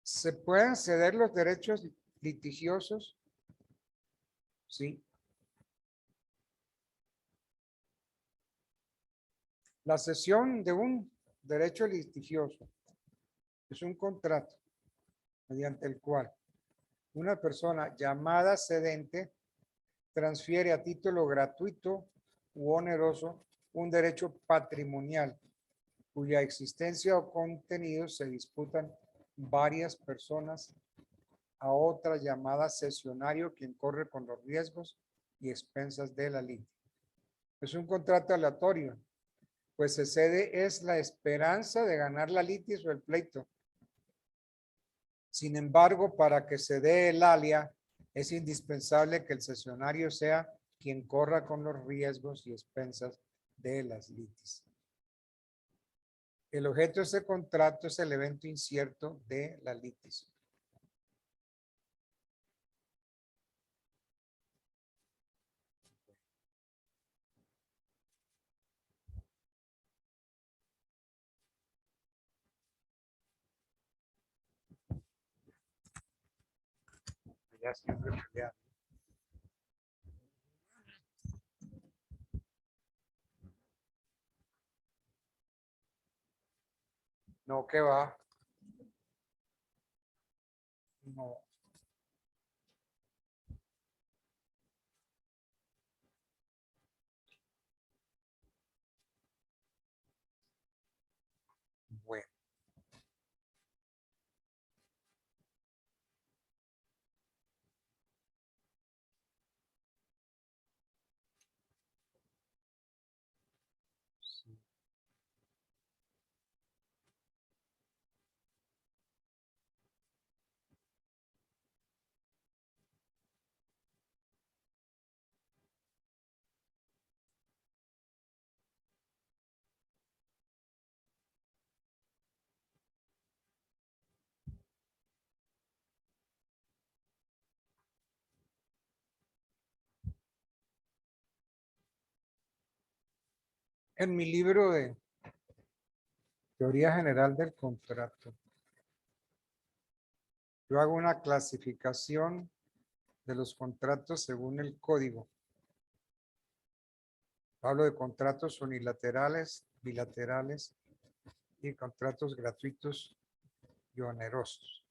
¿Se pueden ceder los derechos litigiosos? Sí. La cesión de un derecho litigioso es un contrato mediante el cual una persona llamada cedente transfiere a título gratuito u oneroso un derecho patrimonial cuya existencia o contenido se disputan varias personas a otra llamada cesionario, quien corre con los riesgos y expensas de la litis. Es un contrato aleatorio, pues se cede es la esperanza de ganar la litis o el pleito. Sin embargo, para que se dé el alia, es indispensable que el cesionario sea quien corra con los riesgos y expensas de las litis. El objeto de este contrato es el evento incierto de la litis. Ya siempre peleando. No, ¿qué va? No. Bueno. Sí. En mi libro de Teoría General del Contrato, yo hago una clasificación de los contratos según el código. Hablo de contratos unilaterales, bilaterales y contratos gratuitos y onerosos.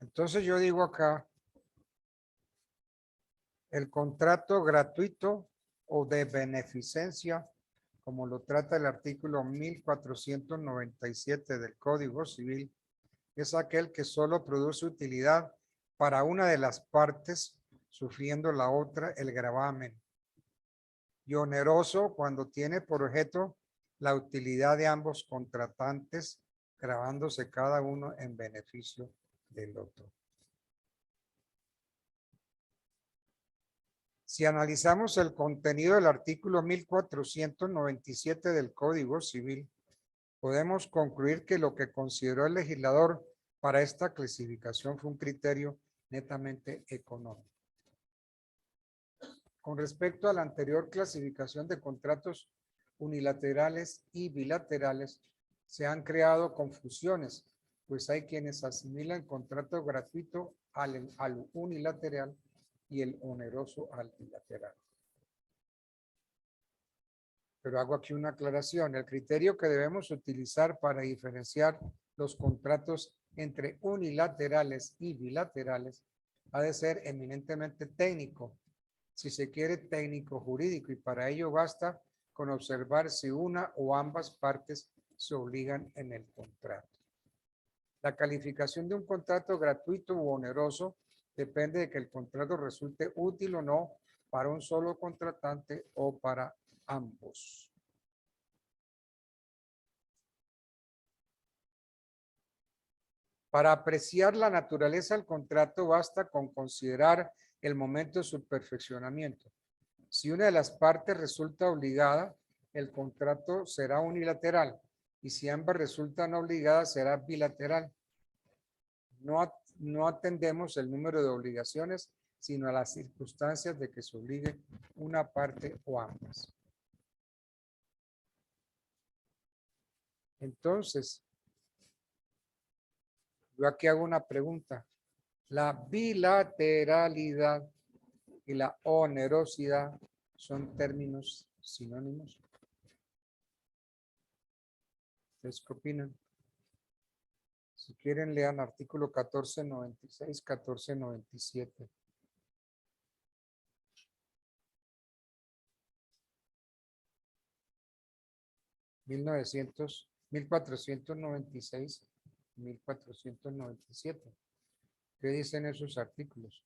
Entonces yo digo acá, el contrato gratuito o de beneficencia, como lo trata el artículo 1497 del Código Civil, es aquel que solo produce utilidad para una de las partes, sufriendo la otra el gravamen. Y oneroso cuando tiene por objeto la utilidad de ambos contratantes, gravándose cada uno en beneficio del otro. Si analizamos el contenido del artículo 1497 del Código Civil, podemos concluir que lo que consideró el legislador para esta clasificación fue un criterio netamente económico. Con respecto a la anterior clasificación de contratos unilaterales y bilaterales, se han creado confusiones, pues hay quienes asimilan contrato gratuito al unilateral y el oneroso al bilateral. Pero hago aquí una aclaración. El criterio que debemos utilizar para diferenciar los contratos entre unilaterales y bilaterales ha de ser eminentemente técnico, si se quiere técnico jurídico, y para ello basta con observar si una o ambas partes se obligan en el contrato. La calificación de un contrato gratuito u oneroso depende de que el contrato resulte útil o no para un solo contratante o para ambos. Para apreciar la naturaleza del contrato basta con considerar el momento de su perfeccionamiento. Si una de las partes resulta obligada, el contrato será unilateral, y si ambas resultan obligadas será bilateral. No atendemos el número de obligaciones, sino a las circunstancias de que se obligue una parte o ambas. Entonces, yo aquí hago una pregunta. ¿La bilateralidad y la onerosidad son términos sinónimos? ¿Ustedes qué opinan? Si quieren, lean artículo 1496, 1497. 1900, 1496, 1497. ¿Qué dicen esos artículos?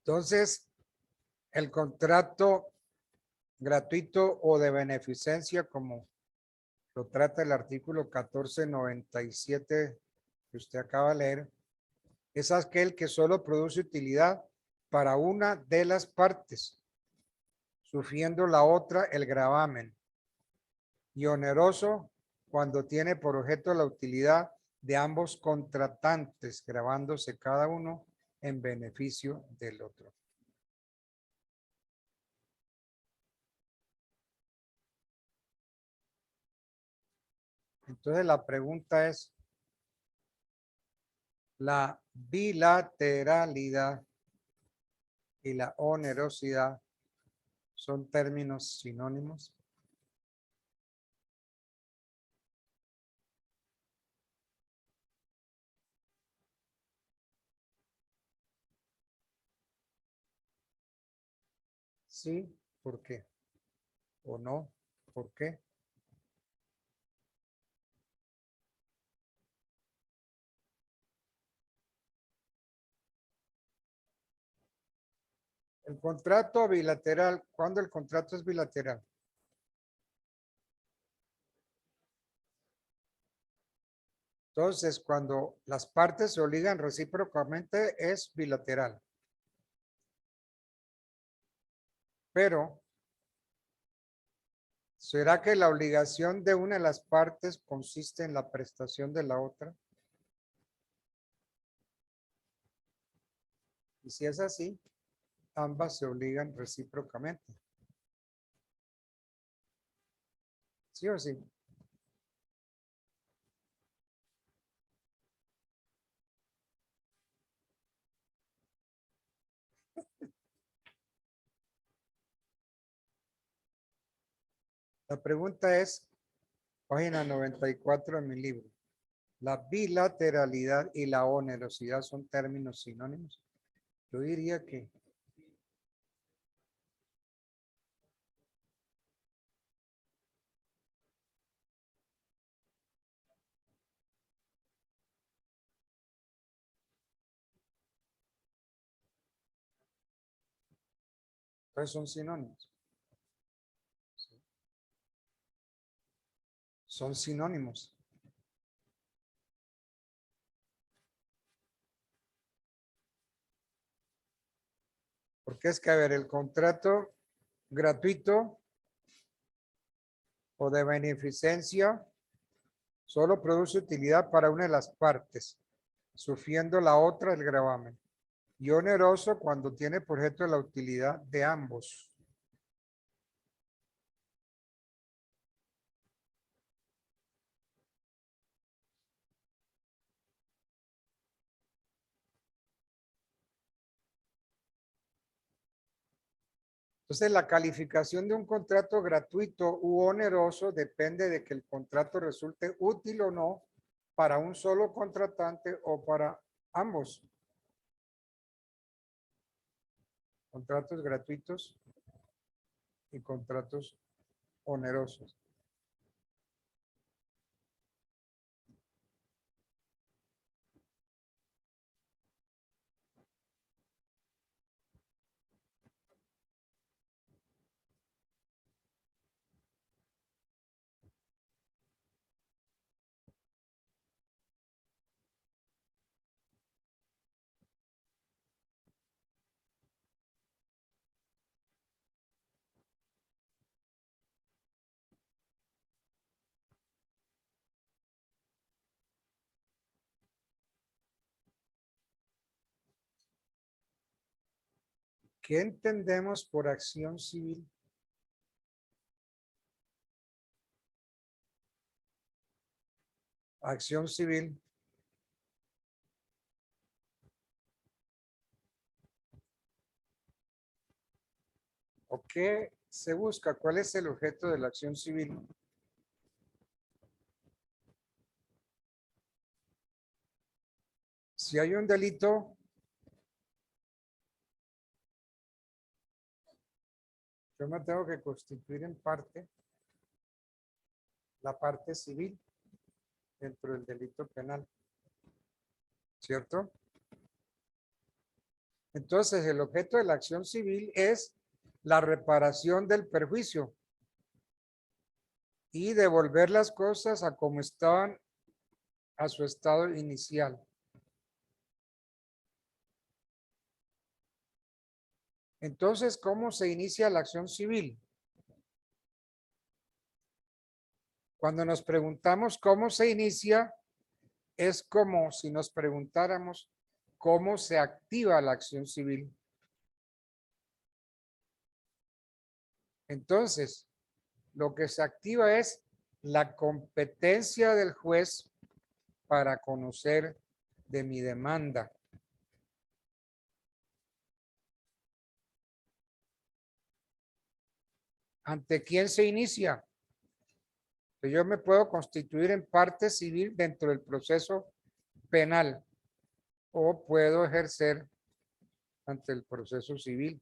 Entonces, el contrato gratuito o de beneficencia, como lo trata el artículo 1497 que usted acaba de leer, es aquel que solo produce utilidad para una de las partes, sufriendo la otra el gravamen, y oneroso cuando tiene por objeto la utilidad de ambos contratantes, gravándose cada uno en beneficio del otro. Entonces la pregunta es, ¿la bilateralidad y la onerosidad son términos sinónimos? Sí, ¿por qué? ¿O no? ¿Por qué? El contrato bilateral, ¿cuándo el contrato es bilateral? Entonces, cuando las partes se obligan recíprocamente es bilateral. Pero, ¿será que la obligación de una de las partes consiste en la prestación de la otra? Y si es así, ambas se obligan recíprocamente. ¿Sí o sí? La pregunta es, página 94 de mi libro. ¿La bilateralidad y la onerosidad son términos sinónimos? Yo diría que pues son sinónimos. Son sinónimos. Porque es que, a ver, el contrato gratuito o de beneficencia solo produce utilidad para una de las partes, sufriendo la otra el gravamen. Y oneroso cuando tiene por objeto la utilidad de ambos. Entonces, la calificación de un contrato gratuito u oneroso depende de que el contrato resulte útil o no para un solo contratante o para ambos. Contratos gratuitos y contratos onerosos. ¿Qué entendemos por acción civil? Acción civil. ¿O qué se busca? ¿Cuál es el objeto de la acción civil? Si hay un delito, yo me tengo que constituir en parte, la parte civil dentro del delito penal, ¿cierto? Entonces, el objeto de la acción civil es la reparación del perjuicio y devolver las cosas a como estaban a su estado inicial. Entonces, ¿cómo se inicia la acción civil? Cuando nos preguntamos cómo se inicia, es como si nos preguntáramos cómo se activa la acción civil. Entonces, lo que se activa es la competencia del juez para conocer de mi demanda. ¿Ante quién se inicia? Yo me puedo constituir en parte civil dentro del proceso penal o puedo ejercer ante el proceso civil.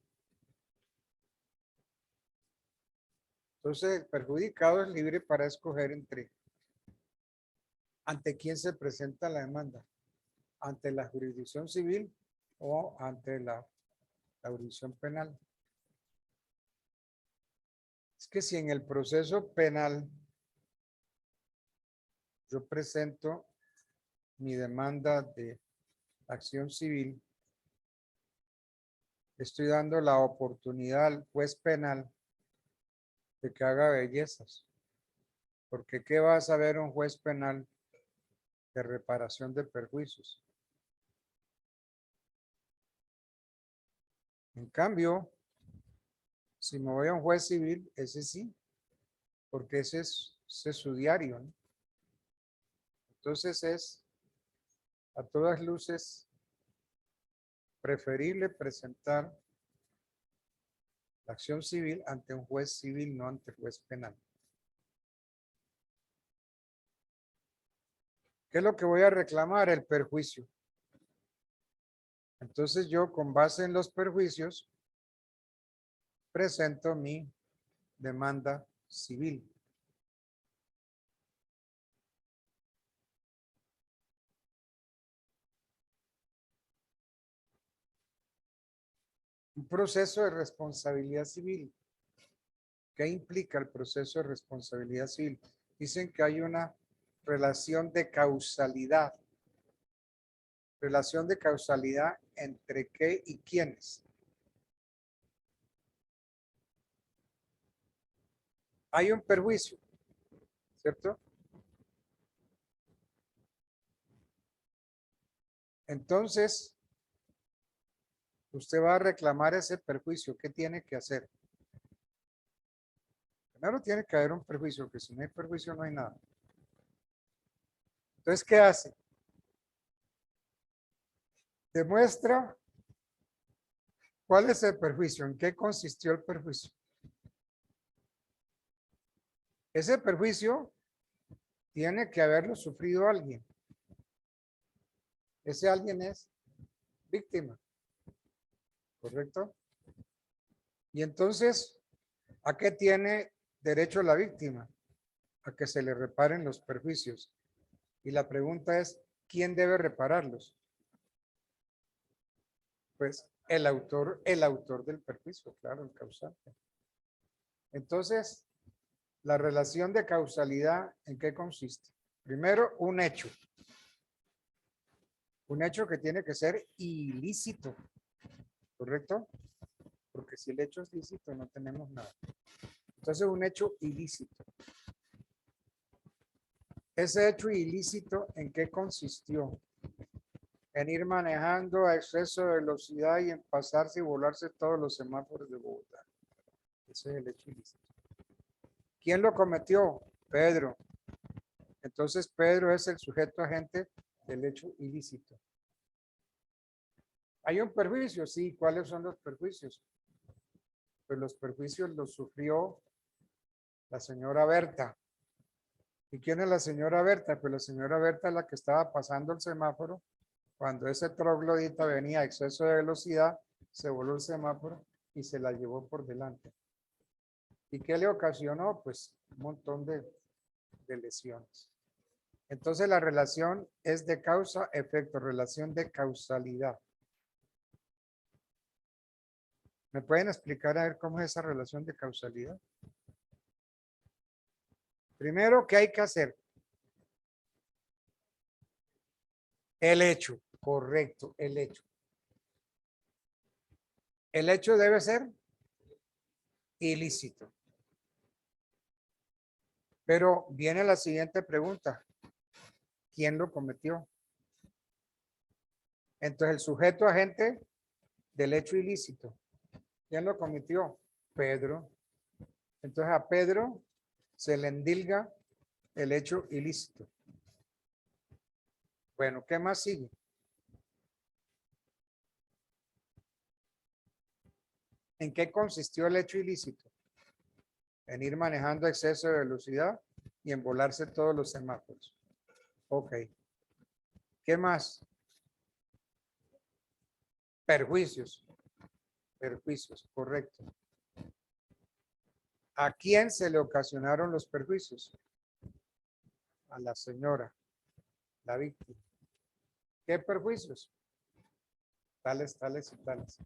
Entonces, el perjudicado es libre para escoger ante quién se presenta la demanda, ante la jurisdicción civil o ante la jurisdicción penal. Es que si en el proceso penal yo presento mi demanda de acción civil, estoy dando la oportunidad al juez penal de que haga bellezas. Porque ¿qué va a saber un juez penal de reparación de perjuicios? En cambio, si me voy a un juez civil, ese sí, porque ese es su diario, ¿no? Entonces es a todas luces preferible presentar la acción civil ante un juez civil, no ante el juez penal. ¿Qué es lo que voy a reclamar? El perjuicio. Entonces yo, con base en los perjuicios, presento mi demanda civil. Un proceso de responsabilidad civil. ¿Qué implica el proceso de responsabilidad civil? Dicen que hay una relación de causalidad. Relación de causalidad entre qué y quiénes. Hay un perjuicio, ¿cierto? Entonces, usted va a reclamar ese perjuicio. ¿Qué tiene que hacer? Primero tiene que haber un perjuicio, porque si no hay perjuicio no hay nada. Entonces, ¿qué hace? Demuestra cuál es el perjuicio, en qué consistió el perjuicio. Ese perjuicio tiene que haberlo sufrido alguien. Ese alguien es víctima, ¿correcto? Y entonces, ¿a qué tiene derecho la víctima? A que se le reparen los perjuicios. Y la pregunta es, ¿quién debe repararlos? Pues el autor del perjuicio, claro, el causante. Entonces, la relación de causalidad, ¿en qué consiste? Primero, un hecho. Un hecho que tiene que ser ilícito, ¿correcto? Porque si el hecho es lícito, no tenemos nada. Entonces, un hecho ilícito. Ese hecho ilícito, ¿en qué consistió? en ir manejando a exceso de velocidad y en pasarse y volarse todos los semáforos de Bogotá. Ese es el hecho ilícito. ¿Quién lo cometió? Pedro. Entonces Pedro es el sujeto agente del hecho ilícito. ¿Hay un perjuicio? Sí. ¿Cuáles son los perjuicios? Pues los perjuicios los sufrió la señora Berta. ¿Y quién es la señora Berta? Pues la señora Berta es la que estaba pasando el semáforo cuando ese troglodita venía a exceso de velocidad, se voló el semáforo y se la llevó por delante. ¿Y qué le ocasionó? Pues un montón de lesiones. Entonces la relación es de causa-efecto, relación de causalidad. ¿Me pueden explicar a ver cómo es esa relación de causalidad? Primero, ¿qué hay que hacer? El hecho, correcto, el hecho. El hecho debe ser ilícito. Pero viene la siguiente pregunta. ¿Quién lo cometió? Entonces, el sujeto agente del hecho ilícito. ¿Quién lo cometió? Pedro. Entonces, a Pedro se le endilga el hecho ilícito. Bueno, ¿qué más sigue? ¿En qué consistió el hecho ilícito? En ir manejando a exceso de velocidad y en volarse todos los semáforos. Ok. ¿Qué más? Perjuicios. Perjuicios, correcto. ¿A quién se le ocasionaron los perjuicios? A la señora, la víctima. ¿Qué perjuicios? Tales, tales y tales.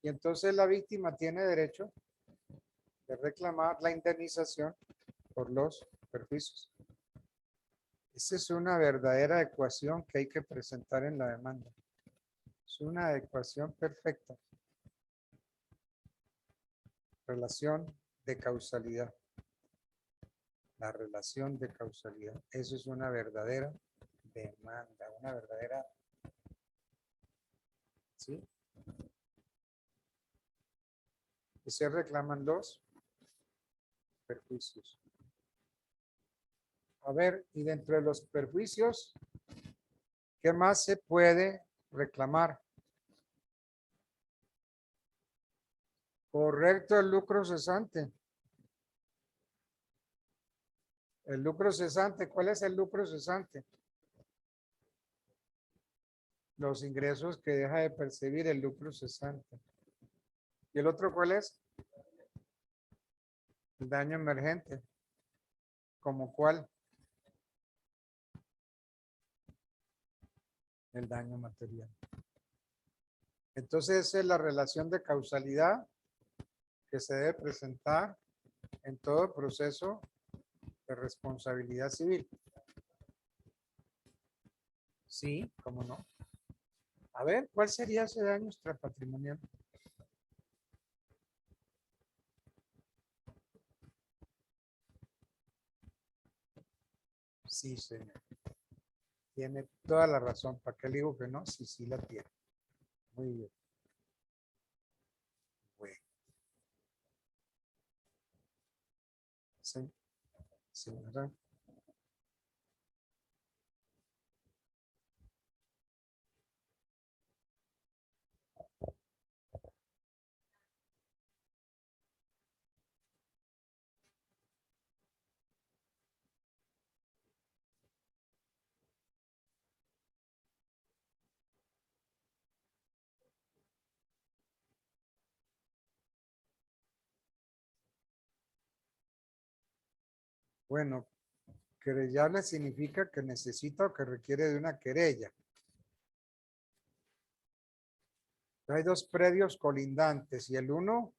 Y entonces la víctima tiene derecho de reclamar la indemnización por los perjuicios. Esa es una verdadera ecuación que hay que presentar en la demanda. Es una ecuación perfecta. Relación de causalidad. La relación de causalidad. Eso es una verdadera demanda, una verdadera. ¿Sí? Y se reclaman los perjuicios. A ver, y dentro de los perjuicios, ¿qué más se puede reclamar? Correcto, el lucro cesante. El lucro cesante, ¿cuál es el lucro cesante? Los ingresos que deja de percibir el lucro cesante. ¿Y el otro cuál es? El daño emergente. ¿Cómo cuál? El daño material. Entonces, esa es la relación de causalidad que se debe presentar en todo proceso de responsabilidad civil. Sí, cómo no. A ver, ¿cuál sería ese daño extrapatrimonial? Sí, señor. Tiene toda la razón. ¿Para qué le digo que no? Sí, sí la tiene. Muy bien. Bueno. Sí, señora. Bueno, querellable significa que necesita o que requiere de una querella. Hay dos predios colindantes y el uno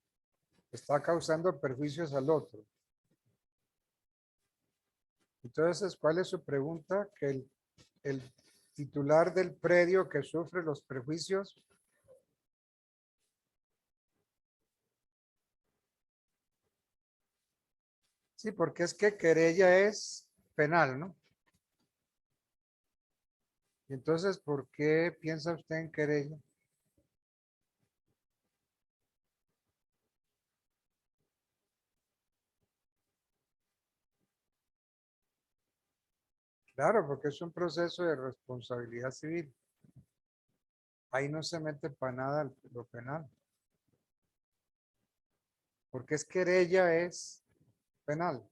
está causando perjuicios al otro. Entonces, ¿cuál es su pregunta? Que el titular del predio que sufre los perjuicios. Sí, porque es que querella es penal, ¿no? Entonces, ¿por qué piensa usted en querella? Claro, porque es un proceso de responsabilidad civil. Ahí no se mete para nada lo penal. Porque es querella, es penal.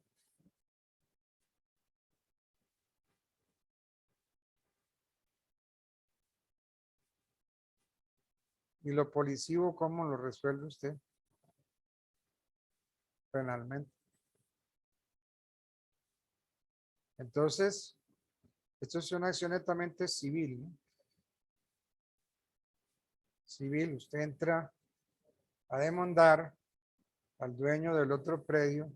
¿Y lo policivo cómo lo resuelve usted? Penalmente. Entonces, esto es una acción netamente civil, ¿no? Civil, usted entra a demandar al dueño del otro predio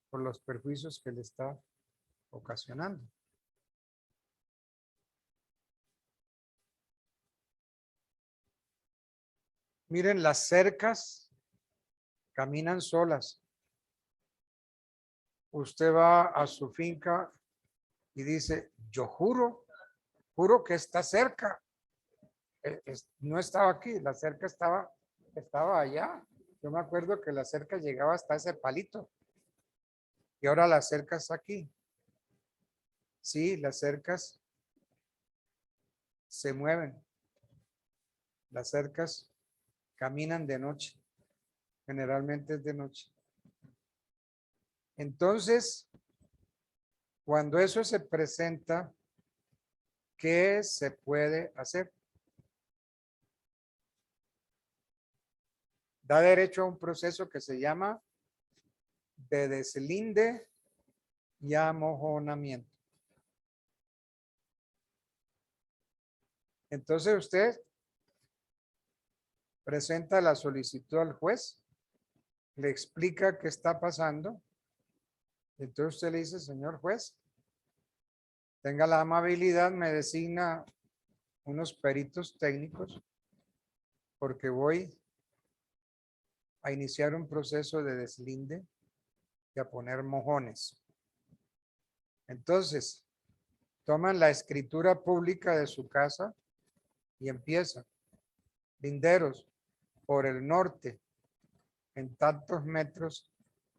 por los perjuicios que le está ocasionando. Miren, las cercas caminan solas. Usted va a su finca y dice, yo juro que está cerca. No estaba aquí, la cerca estaba allá. Yo me acuerdo que la cerca llegaba hasta ese palito y ahora la cerca está aquí. Sí, las cercas se mueven. Las cercas caminan de noche. Generalmente es de noche. Entonces, cuando eso se presenta, ¿qué se puede hacer? Da derecho a un proceso que se llama de deslinde y amojonamiento. Entonces usted presenta la solicitud al juez, le explica qué está pasando. Entonces usted le dice, señor juez, tenga la amabilidad, me designa unos peritos técnicos porque voy a iniciar un proceso de deslinde y a poner mojones. Entonces, toman la escritura pública de su casa y empiezan. Linderos por el norte en tantos metros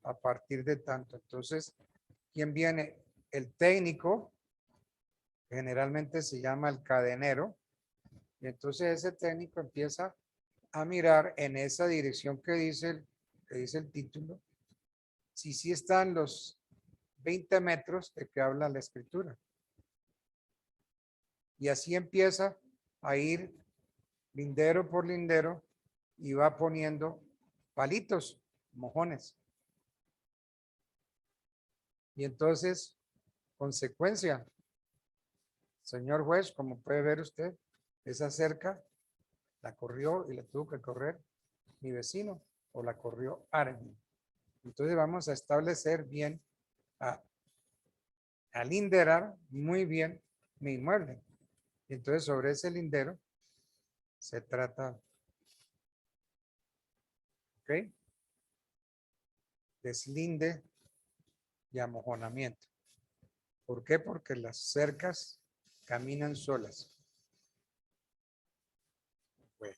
a partir de tanto. Entonces, ¿quién viene? El técnico, generalmente se llama el cadenero, y entonces ese técnico empieza a mirar en esa dirección que dice el título, si sí están los 20 metros de que habla la escritura. Y así empieza a ir lindero por lindero y va poniendo palitos, mojones. Y entonces, consecuencia, señor juez, como puede ver usted, esa cerca la corrió y la tuvo que correr mi vecino o la corrió alguien. Entonces vamos a establecer bien, a linderar muy bien mi inmueble. Y entonces sobre ese lindero se trata, ¿ok? Deslinde y amojonamiento. ¿Por qué? Porque las cercas caminan solas. Bueno.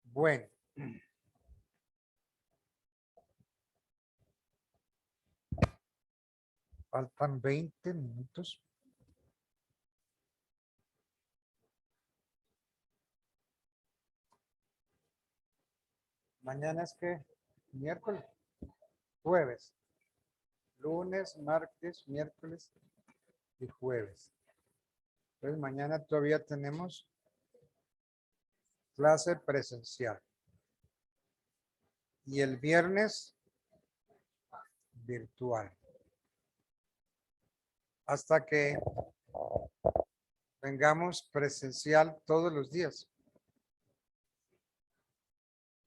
Bueno. Faltan 20 minutos. Mañana es que miércoles, jueves, lunes, martes, miércoles y jueves. Entonces mañana todavía tenemos clase presencial. Y el viernes virtual. Hasta que vengamos presencial todos los días.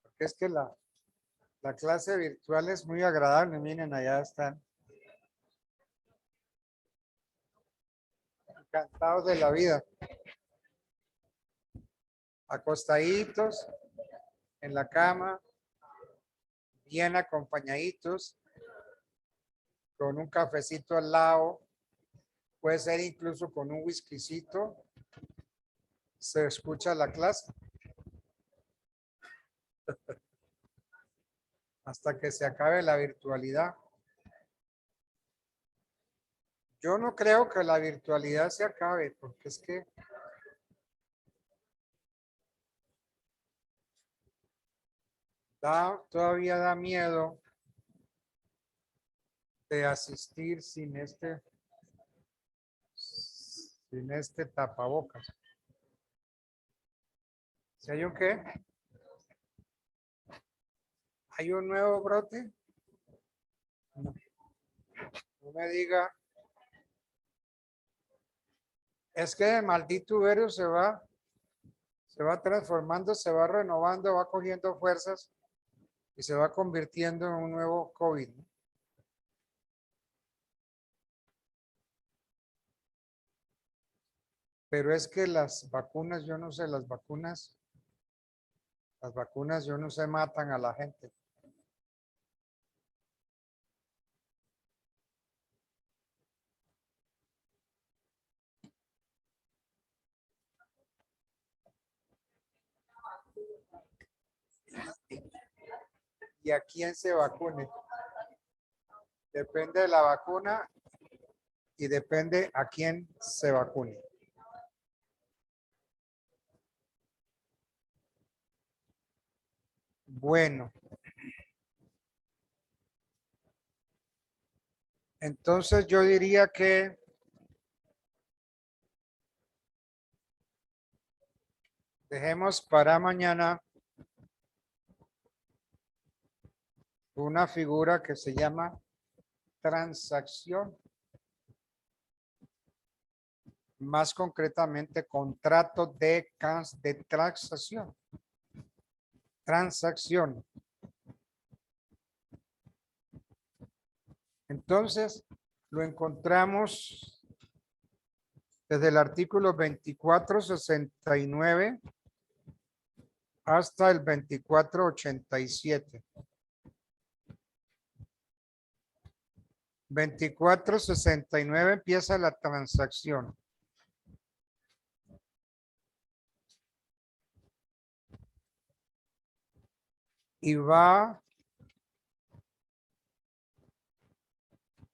Porque es que la clase virtual es muy agradable. Miren, allá están. Encantados de la vida. Acostaditos en la cama, bien acompañaditos, con un cafecito al lado, puede ser incluso con un whiskycito, se escucha la clase. Hasta que se acabe la virtualidad. Yo no creo que la virtualidad se acabe, porque es que todavía da miedo de asistir sin este tapabocas. ¿Si hay un qué? ¿Hay un nuevo brote? No, no me diga. Es que el maldito virus se va transformando, se va renovando, va cogiendo fuerzas y se va convirtiendo en un nuevo COVID, ¿no? Pero es que las vacunas, yo no sé, las vacunas yo no sé, matan a la gente. ¿Y a quién se vacune? Depende de la vacuna y depende a quién se vacune. Bueno. Entonces yo diría que dejemos para mañana una figura que se llama transacción. Más concretamente, contrato de transacción. Transacción. Entonces, lo encontramos desde el artículo 2469 hasta el 2487. 2469 empieza la transacción. Y va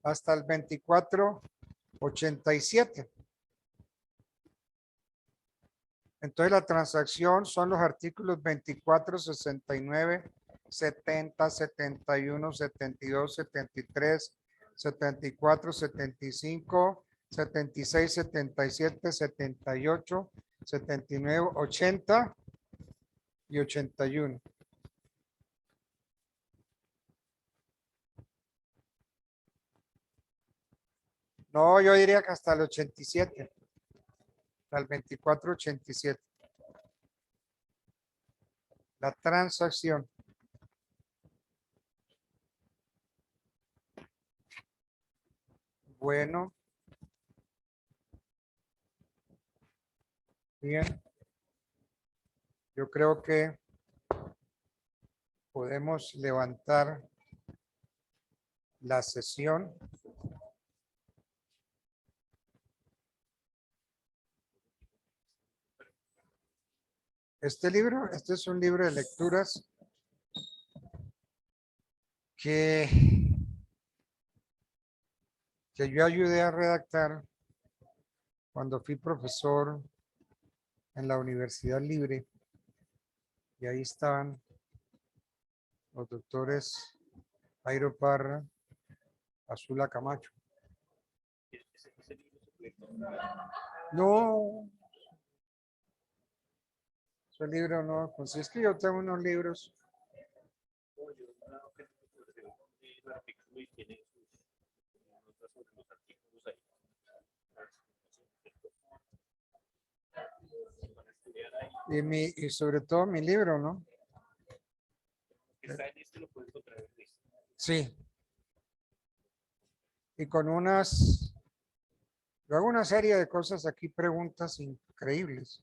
hasta el 2487. Entonces la transacción son los artículos 24, 69, 70, 71, 72, 73, 74, 75, 76, 77, 78, 79, 80 y 81. No, yo diría que hasta el 87. Al 2487. La transacción. Bueno. Bien. Yo creo que podemos levantar la sesión. Este libro, este es un libro de lecturas que yo ayudé a redactar cuando fui profesor en la Universidad Libre. Y ahí estaban Los doctores Jairo Parra, Azula Camacho. No. Ese libro no, pues es que yo tengo unos libros. Y sobre todo mi libro, ¿no? Sí. Y con yo hago una serie de cosas aquí, preguntas increíbles.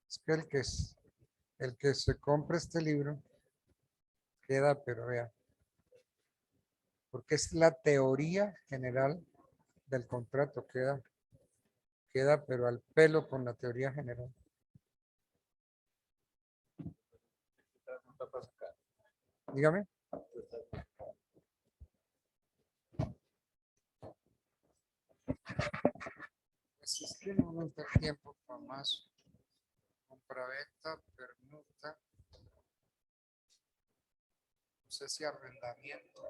Es que el que se compre este libro queda, pero vea, porque es la teoría general del contrato, queda, pero al pelo con la teoría general. Dígame. Pues es que no nos da tiempo para más. Compraventa, permuta, no sé si arrendamiento.